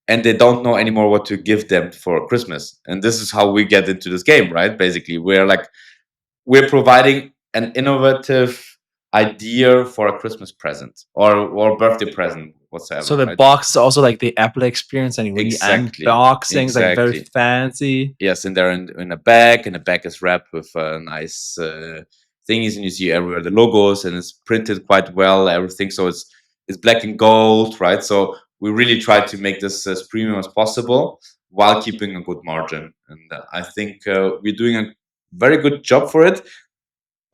and they don't know anymore what to give them for Christmas. And this is how we get into this game, right? Basically, we're providing an innovative idea for a Christmas present or birthday present whatsoever.
So the box is also like the Apple experience, and unboxing is like very fancy.
Yes, and they're in a bag, and the bag is wrapped with nice thingies, and you see everywhere the logos, and it's printed quite well, everything. So it's black and gold, right? So we really try to make this as premium as possible while keeping a good margin, and I think we're doing a very good job for it.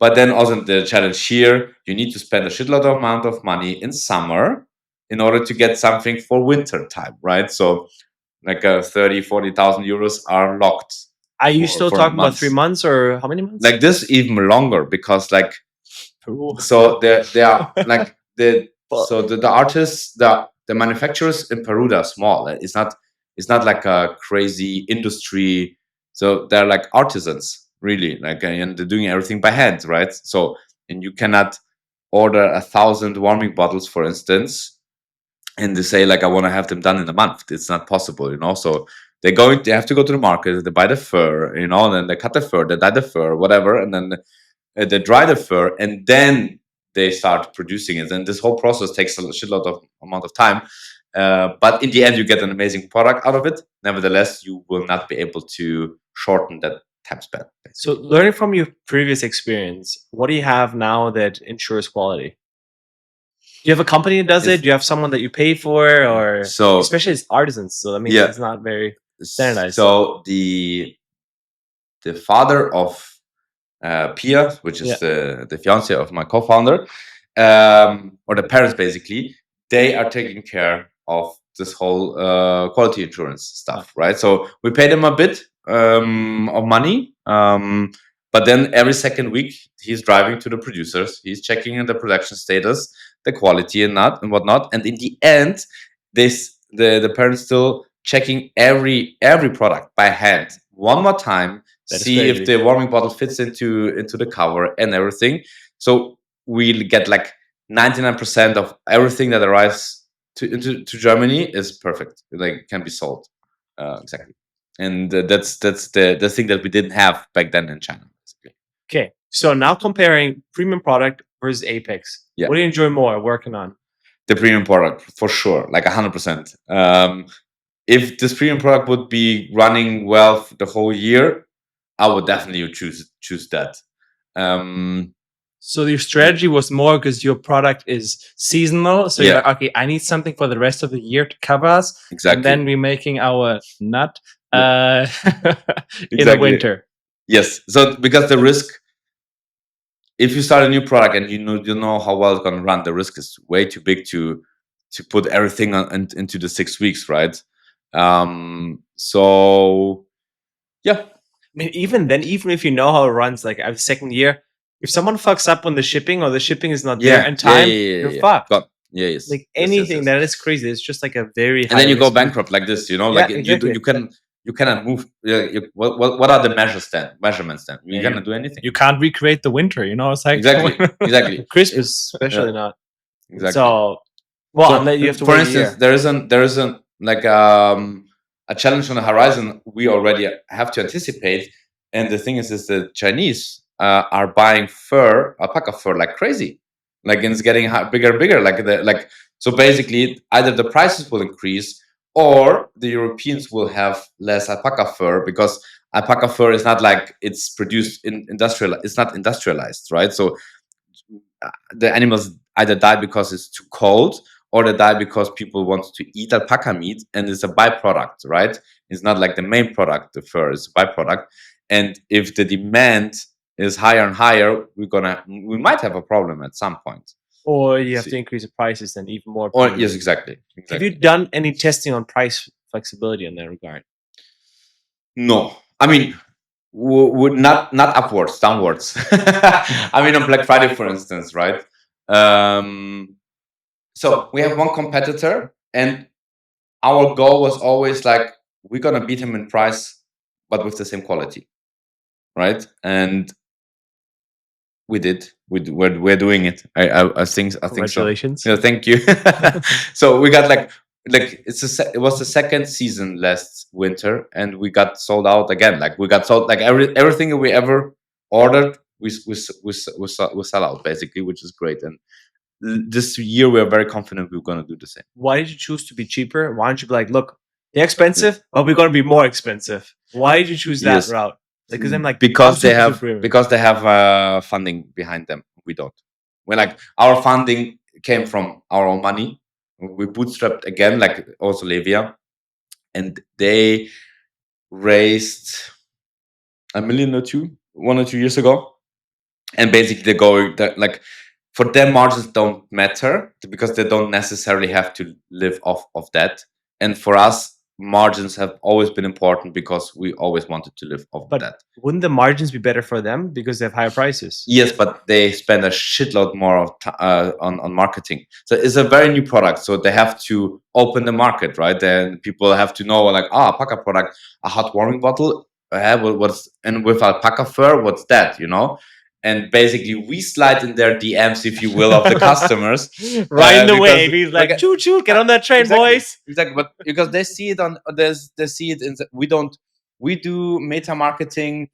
But then also the challenge here, you need to spend a shitload amount of money in summer in order to get something for winter time, right? So like 30,000-40,000 euros are locked.
Are you still talking about 3 months, or how many months?
Like this, even longer, because like, so they are like the So the artists, the manufacturers in Peru, they're small. It's not like a crazy industry. So they're like artisans, really, like, and they're doing everything by hand, right? So, and you cannot order 1,000 warming bottles, for instance, and they say like, I want to have them done in a month. It's not possible, So they have to go to the market, they buy the fur, then they cut the fur, they dye the fur, whatever, and then they dry the fur, and then they start producing it. And this whole process takes a shitload of amount of time. But in the end, you get an amazing product out of it. Nevertheless, you will not be able to shorten that time span.
So, learning from your previous experience, what do you have now that ensures quality? Do you have a company that does it? Do you have someone that you pay for, or especially as artisans? So that means it's not very standardized.
So the father of Pia, which is the fiance of my co-founder, or the parents, basically, they are taking care of this whole quality insurance stuff, right? So we pay them a bit of money, but then every second week he's driving to the producers, he's checking the production status, the quality and whatnot, and in the end, the parents still checking every product by hand one more time. See if the warming bottle fits into the cover and everything. So we'll get like 99% of everything that arrives to Germany is perfect. Like, can be sold exactly. And that's the thing that we didn't have back then in China, basically.
Okay, so now comparing premium product versus Apex, what do you enjoy more working on?
The premium product, for sure, like 100%. If this premium product would be running well the whole year, I would definitely choose that.
So your strategy was more because your product is seasonal. So you're like, okay, I need something for the rest of the year to cover us.
Exactly.
And then we're making our nut in the winter.
Yes. So because the risk, if you start a new product and you know how well it's going to run, the risk is way too big to put everything into the 6 weeks, right? So yeah.
I mean, even if you know how it runs, like the second year, if someone fucks up on the shipping or the shipping is not there in time, you're fucked.
Yes.
Like anything that is crazy. It's just like a very high
and then you go
risk
bankrupt like this, like
exactly.
you cannot move. What are the measurements then? You cannot do anything.
You can't recreate the winter, It's like
exactly.
Christmas, especially not.
Exactly.
So, you have to
for
wait
instance,
a year.
there isn't like a challenge on the horizon we already have to anticipate. And the thing is the Chinese are buying alpaca fur like crazy, like, and it's getting bigger and bigger. So basically, either the prices will increase or the Europeans will have less alpaca fur, because alpaca fur is not like it's produced in it's not industrialized, right? So the animals either die because it's too cold, or they die because people want to eat alpaca meat, and it's a byproduct, right? It's not like the main product, the fur is a byproduct. And if the demand is higher and higher, we might have a problem at some point.
Or you have to increase the prices then even more.
Or yes, exactly.
Have you done any testing on price flexibility in that regard?
No, I mean, not upwards, downwards. I mean, on Black Friday, for instance, right? So we have one competitor, and our goal was always like, we're gonna beat him in price, but with the same quality, right? And we did. We're doing it. I think so.
Congratulations.
Yeah, thank you. So we got like it was the second season last winter, and we got sold out again. Like, we got sold, like everything we ever ordered, we sell out, basically, which is great. And this year we are very confident we're going to do the same.
Why did you choose to be cheaper? Why don't you be like, look, they're expensive, but we're going to be more expensive? Why did you choose that route? Because I'm like,
because they have funding behind them. We don't. We're like, our funding came from our own money. We bootstrapped again, like also Levia, and they raised $1 million or 1 or 2 years ago. And basically they're going like, for them, margins don't matter because they don't necessarily have to live off of that. And for us, margins have always been important because we always wanted to live off
But
that.
wouldn't the margins be better for them because they have higher prices?
Yes, but they spend a shitload more on marketing. So it's a very new product, so they have to open the market, right? Then people have to know, like, alpaca product, a hot warming bottle. What's and with alpaca fur? What's that? And basically, we slide in their DMs, if you will, of the customers.
Right in the
because-
wave. He's like,
because-
choo choo, get on that train,
Exactly.
boys.
Exactly, but because they see it they see it in. We do meta marketing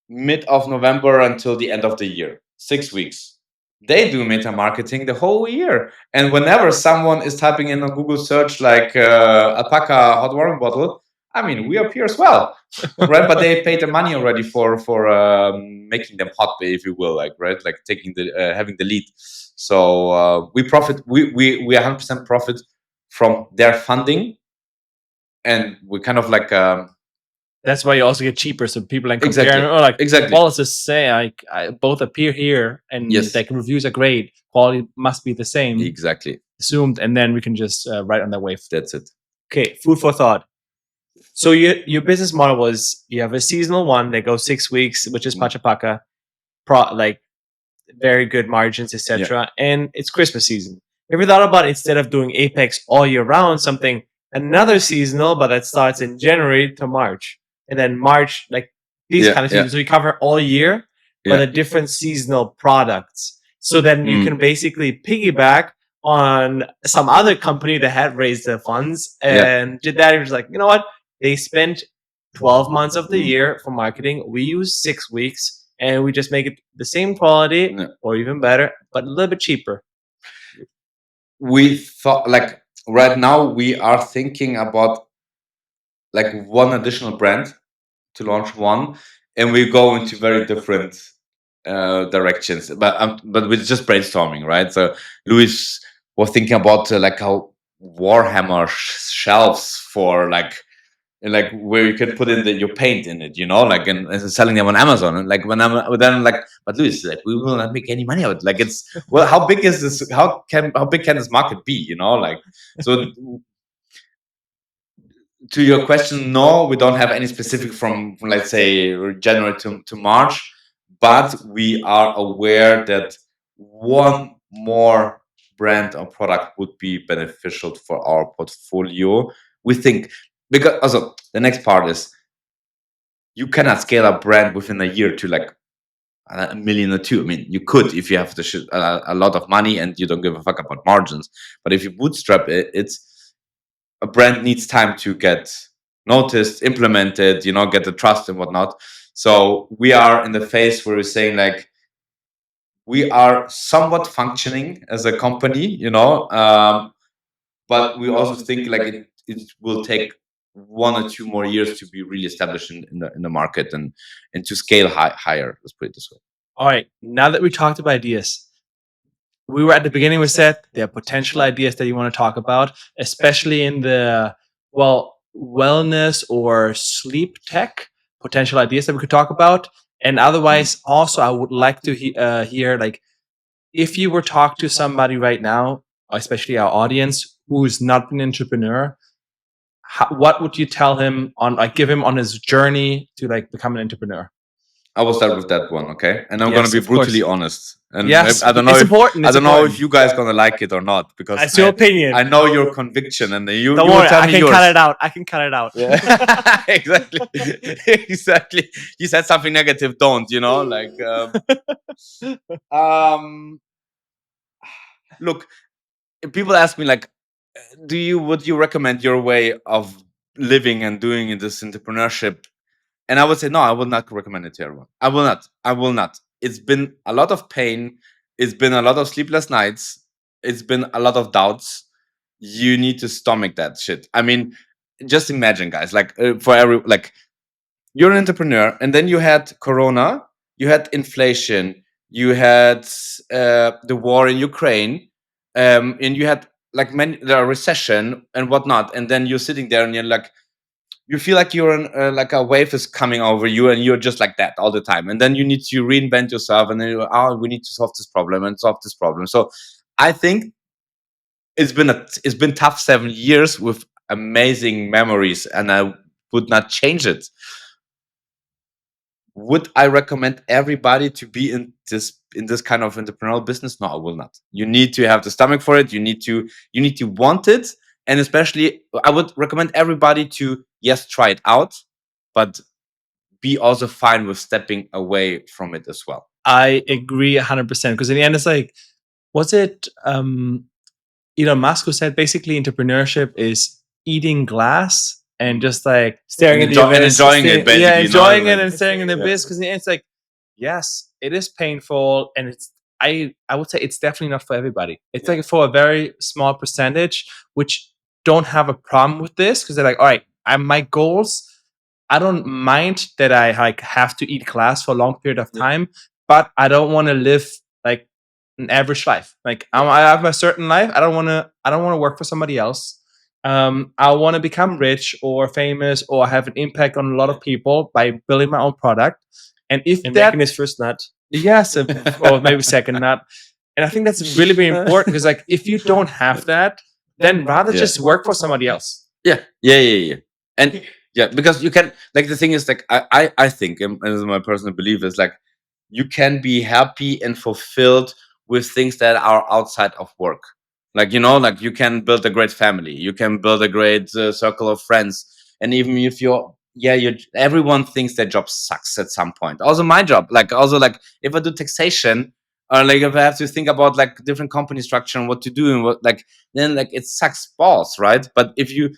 mid of November until the end of the year, 6 weeks. They do meta marketing the whole year, and whenever someone is typing in on Google search like alpaca hot warming bottle, I mean, we appear as well, right? But they paid the money already for making them hot, if you will, like, right, like taking the having the lead. So we profit. We 100% profit from their funding, and we kind of like.
That's why you also get cheaper, so people can compare.
Exactly.
Or like,
Exactly.
well, let's just say I both appear here, and
Yes.
like reviews are great. Quality must be the same,
Exactly.
assumed, and then we can just ride on that wave.
That's it.
Okay, food for thought. So your business model was you have a seasonal one that goes 6 weeks, which is Pachapaca, like very good margins, etc. And it's Christmas season. Have you thought about instead of doing Apex all year round, something another seasonal, but that starts in January to March, and then March, like these kind of seasons, so you cover all year, but a different seasonal products. So then you can basically piggyback on some other company that had raised their funds and did that. It was like, you know what? They spent 12 months of the year for marketing. We use 6 weeks and we just make it the same quality or even better, but a little bit cheaper.
We thought, like, right now we are thinking about like one additional brand to launch one, and we go into very different directions. But we're just brainstorming, right? So Luis was thinking about like how Warhammer shelves for like where you can put in your paint in it, like and selling them on Amazon. And like when I'm like, but Luis, like we will not make any money out. Like it's how big is this? How big can this market be? Like so. To your question, no, we don't have any specific from let's say January to March, but we are aware that one more brand or product would be beneficial for our portfolio. We think, because also the next part is you cannot scale a brand within a year to like a million or two. I mean, you could if you have a lot of money and you don't give a fuck about margins. But if you bootstrap it, it's a brand needs time to get noticed, implemented, get the trust and whatnot. So we are in the phase where we're saying like we are somewhat functioning as a company, but we also think like it will take 1 or 2 more years to be really established in the market and to scale higher. Let's put it this way.
All right. Now that we talked about ideas, we were at the beginning, we said there are potential ideas that you want to talk about, especially in the, wellness or sleep tech, potential ideas that we could talk about. And otherwise, also, I would like to hear, like, if you were to talk to somebody right now, especially our audience, who's not an entrepreneur, what would you tell him on, like, give him on his journey to, like, become an entrepreneur?
I will start with that one, okay? And I'm going to be brutally honest. And
yes,
I don't know
it's
if,
important.
I don't know if you guys going to like it or not, because
it's your opinion.
I know your conviction, and you
don't
you
worry,
tell
I
me
can
yours.
cut it out. I can cut it out.
Yeah. Exactly. Exactly. You said something negative, don't, like look, people ask me like, would you recommend your way of living and doing in this entrepreneurship? And I would say, no, I will not recommend it to everyone. I will not. It's been a lot of pain. It's been a lot of sleepless nights. It's been a lot of doubts. You need to stomach that shit. I mean, just imagine, guys, like you're an entrepreneur, and then you had Corona, you had inflation, you had the war in Ukraine, and you had like the recession and whatnot. And then you're sitting there and you're like, you feel like you're in like a wave is coming over you, and you're just like that all the time. And then you need to reinvent yourself, and then we need to solve this problem and solve this problem. So I think it's been tough 7 years with amazing memories, and I would not change it. Would I recommend everybody to be in this kind of entrepreneurial business? No, I will not. You need to have the stomach for it. You need to want it, and especially I would recommend everybody to, yes, try it out, but be also fine with stepping away from it as well.
I agree 100%, because in the end, it's like, was it Elon Musk who said basically entrepreneurship is eating glass and just like staring
And
at the abyss,
enjoying it, basically,
yeah,
you know,
enjoying
like-
it and staring in the
Yeah.
abyss. Because it's like, yes, it is painful, and it's I would say it's definitely not for everybody. It's like for a very small percentage which don't have a problem with this, because they're like, all right, my goals, I don't mind that I like have to eat glass for a long period of time, but I don't want to live like an average life. Like I have a certain life. I don't want to work for somebody else. I want to become rich or famous or have an impact on a lot of people by building my own product. And if
And
that,
making his first nut.
yes, or maybe second nut. And I think that's really, really important, because like if you don't have that, then rather just work for somebody else.
Yeah. And yeah, because you can, like, the thing is, like, I think, and this is my personal belief, is like, you can be happy and fulfilled with things that are outside of work. Like, you know, like you can build a great family, you can build a great circle of friends, and even if everyone thinks their job sucks at some point. Also my job, like, also like if I do taxation, or like if I have to think about like different company structure and what to do and what, like, then like it sucks balls, right? But if you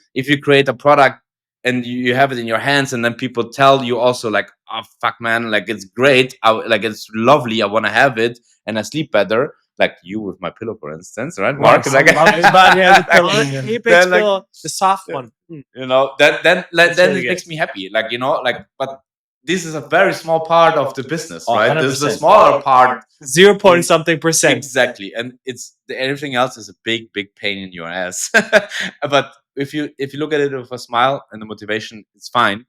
create a product and you have it in your hands, and then people tell you also like, oh fuck man, like it's great, like it's lovely, I want to have it, and I sleep better, like you with my pillow, for instance, right, Mark? Like,
Everybody has a pillow.
He picks
Then, like,
the soft one.
you know, then
That's
then
really
it
good.
makes me happy, like, you know, like, but this is a very small part of the business,
Oh,
right? This is a
100%.
smaller part.
0 point something percent.
Exactly, and everything else is a big pain in your ass. But if you look at it with a smile and the motivation, it's fine.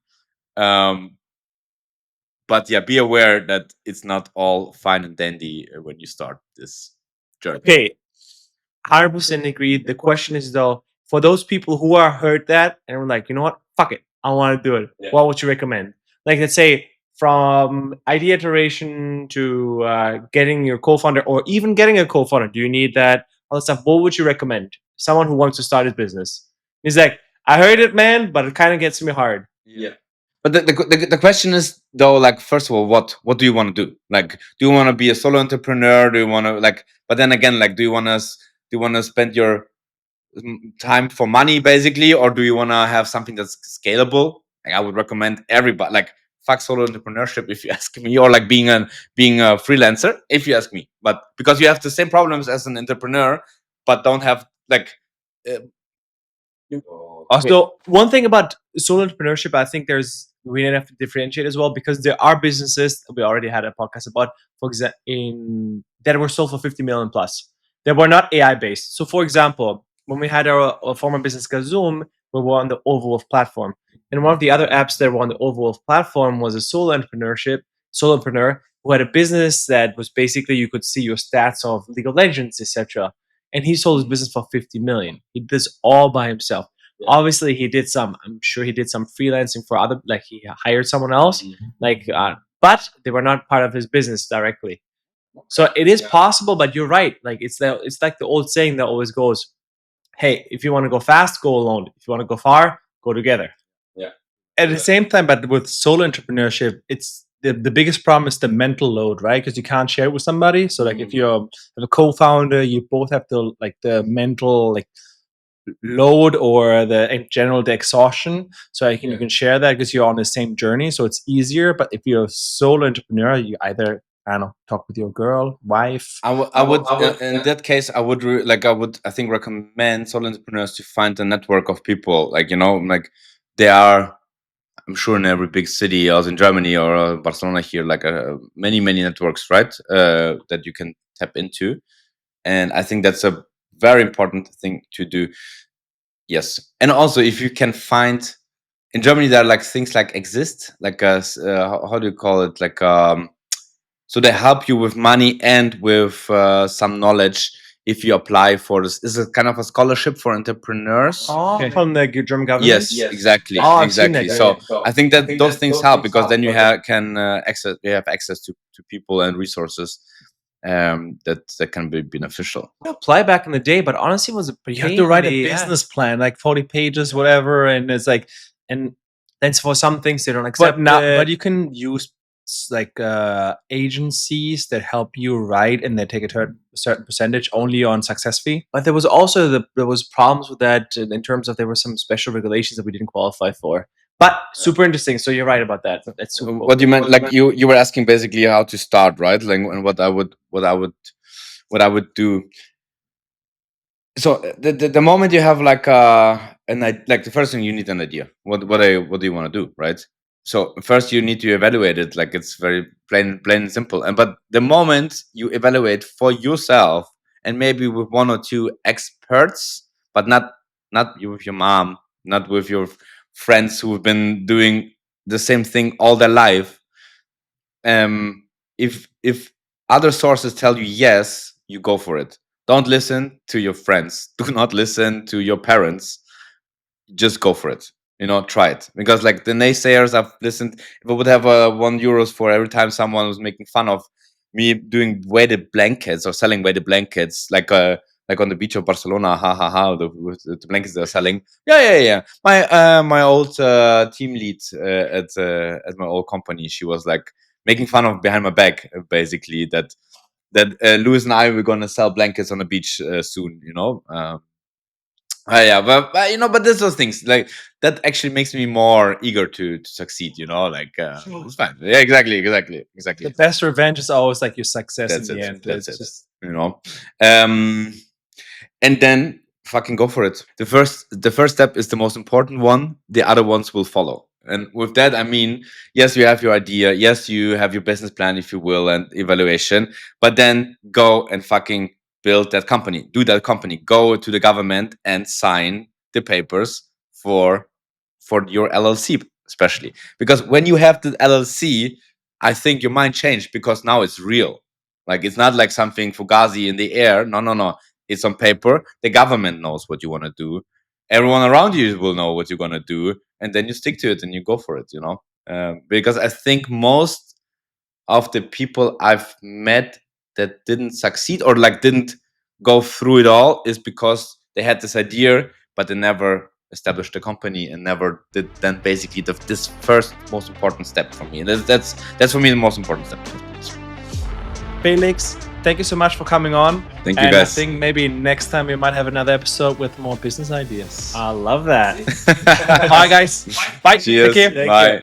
But yeah, be aware that it's not all fine and dandy when you start this journey.
Okay, 100% agree. The question is though, for those people who are heard that and were like, you know what, fuck it, I want to do it.
Yeah.
What would you recommend? Like, let's say from idea iteration to getting your co-founder, or even getting a co-founder. Do you need that? All that stuff. What would you recommend? Someone who wants to start his business. He's like, I heard it, man, but it kind of gets me hard.
Yeah. But the question is though, like, first of all, what do you want to do? Like, do you want to be a solo entrepreneur? Do you want to, like, but then again, like, do you want to spend your time for money basically, or do you want to have something that's scalable? Like, I would recommend everybody, like, fuck solo entrepreneurship if you ask me, or like being a freelancer if you ask me. But because you have the same problems as an entrepreneur, but don't have like.
So one thing about solo entrepreneurship, I think we have to differentiate as well, because there are businesses we already had a podcast about, for example, that were sold for 50 million plus. They were not AI based. So, for example, when we had our former business Zoom, we were on the Overwolf platform, and one of the other apps that were on the Overwolf platform was a solopreneur who had a business that was basically, you could see your stats of League of Legends, etc. And he sold his business for 50 million. He did this all by himself. Yeah. Obviously, I'm sure he did some freelancing for other, like he hired someone else, but they were not part of his business directly. So it is possible, but you're right. Like it's like the old saying that always goes, hey, if you want to go fast, go alone. If you want to go far, go together.
Yeah.
At the same time, but with solo entrepreneurship, it's the biggest problem is the mental load, right? Because you can't share it with somebody. So like if you have a co-founder, you both have to like the mental like load, or in general the exhaustion, so you can share that because you're on the same journey, so it's easier. But if you're a solo entrepreneur, you either, I don't know, talk with your girl, wife.
I would in that case, I would I think recommend solo entrepreneurs to find a network of people, like, you know, like they are, I'm sure in every big city, also in Germany or Barcelona here, like many networks, right, that you can tap into. And I think that's a very important thing to do. Yes. And also, if you can find, in Germany, there are like things like exist, like how do you call it? Like, so they help you with money and with some knowledge if you apply for this. This is kind of a scholarship for entrepreneurs.
Oh, from the German government.
Yes, exactly,
Oh, I've seen that,
exactly.
yeah,
So I think that those things help because then you have access to people and resources that can be beneficial.
I apply back in the day, but honestly, it was a
But you have to write a business plan, like 40 pages, whatever, and it's like, and
then for some things they don't accept.
but you can use like agencies that help you write, and they take a certain percentage only on success fee.
But there was also there was problems with that in terms of there were some special regulations that we didn't qualify for. But super interesting. So you're right about that. That's super cool.
What you meant, like you were asking basically how to start, right? Like, and what I would do. So the moment you have like like the first thing, you need an idea. What do you want to do, right? So first you need to evaluate it. Like, it's very plain and simple. But the moment you evaluate for yourself, and maybe with one or two experts, but not with your mom, not with your friends who've been doing the same thing all their life. If other sources tell you yes, you go for it. Don't listen to your friends. Do not listen to your parents. Just go for it. Try it. Because like the naysayers, I've listened. If I would have €1 for every time someone was making fun of me doing weighted blankets or selling weighted blankets, like on the beach of Barcelona, the blankets they're selling. Yeah. My old team lead at my old company, she was like making fun of behind my back, basically, that Louis and I were gonna sell blankets on the beach soon. Yeah, but there's those things like that actually makes me more eager to succeed. Like it's fine. Yeah, exactly.
The best revenge is always like your success in the end.
That's it. Just... and then fucking go for it. The first step is the most important one. The other ones will follow. And with that, I mean, yes, you have your idea. Yes, you have your business plan, if you will, and evaluation. But then go and fucking build that company. Do that company. Go to the government and sign the papers for your LLC, especially. Because when you have the LLC, I think your mind changed, because now it's real. Like, it's not like something fugazi in the air. No. It's on paper. The government knows what you want to do. Everyone around you will know what you're going to do. And then you stick to it and you go for it, because I think most of the people I've met that didn't succeed or like didn't go through it all is because they had this idea, but they never established a company and never did then basically this first most important step for me. And that's for me the most important step.
Felix, thank you so much for coming on.
Thank you, guys.
I think maybe next time we might have another episode with more business ideas.
I love that.
All right, guys. Bye.
Cheers.
Take care.
Bye.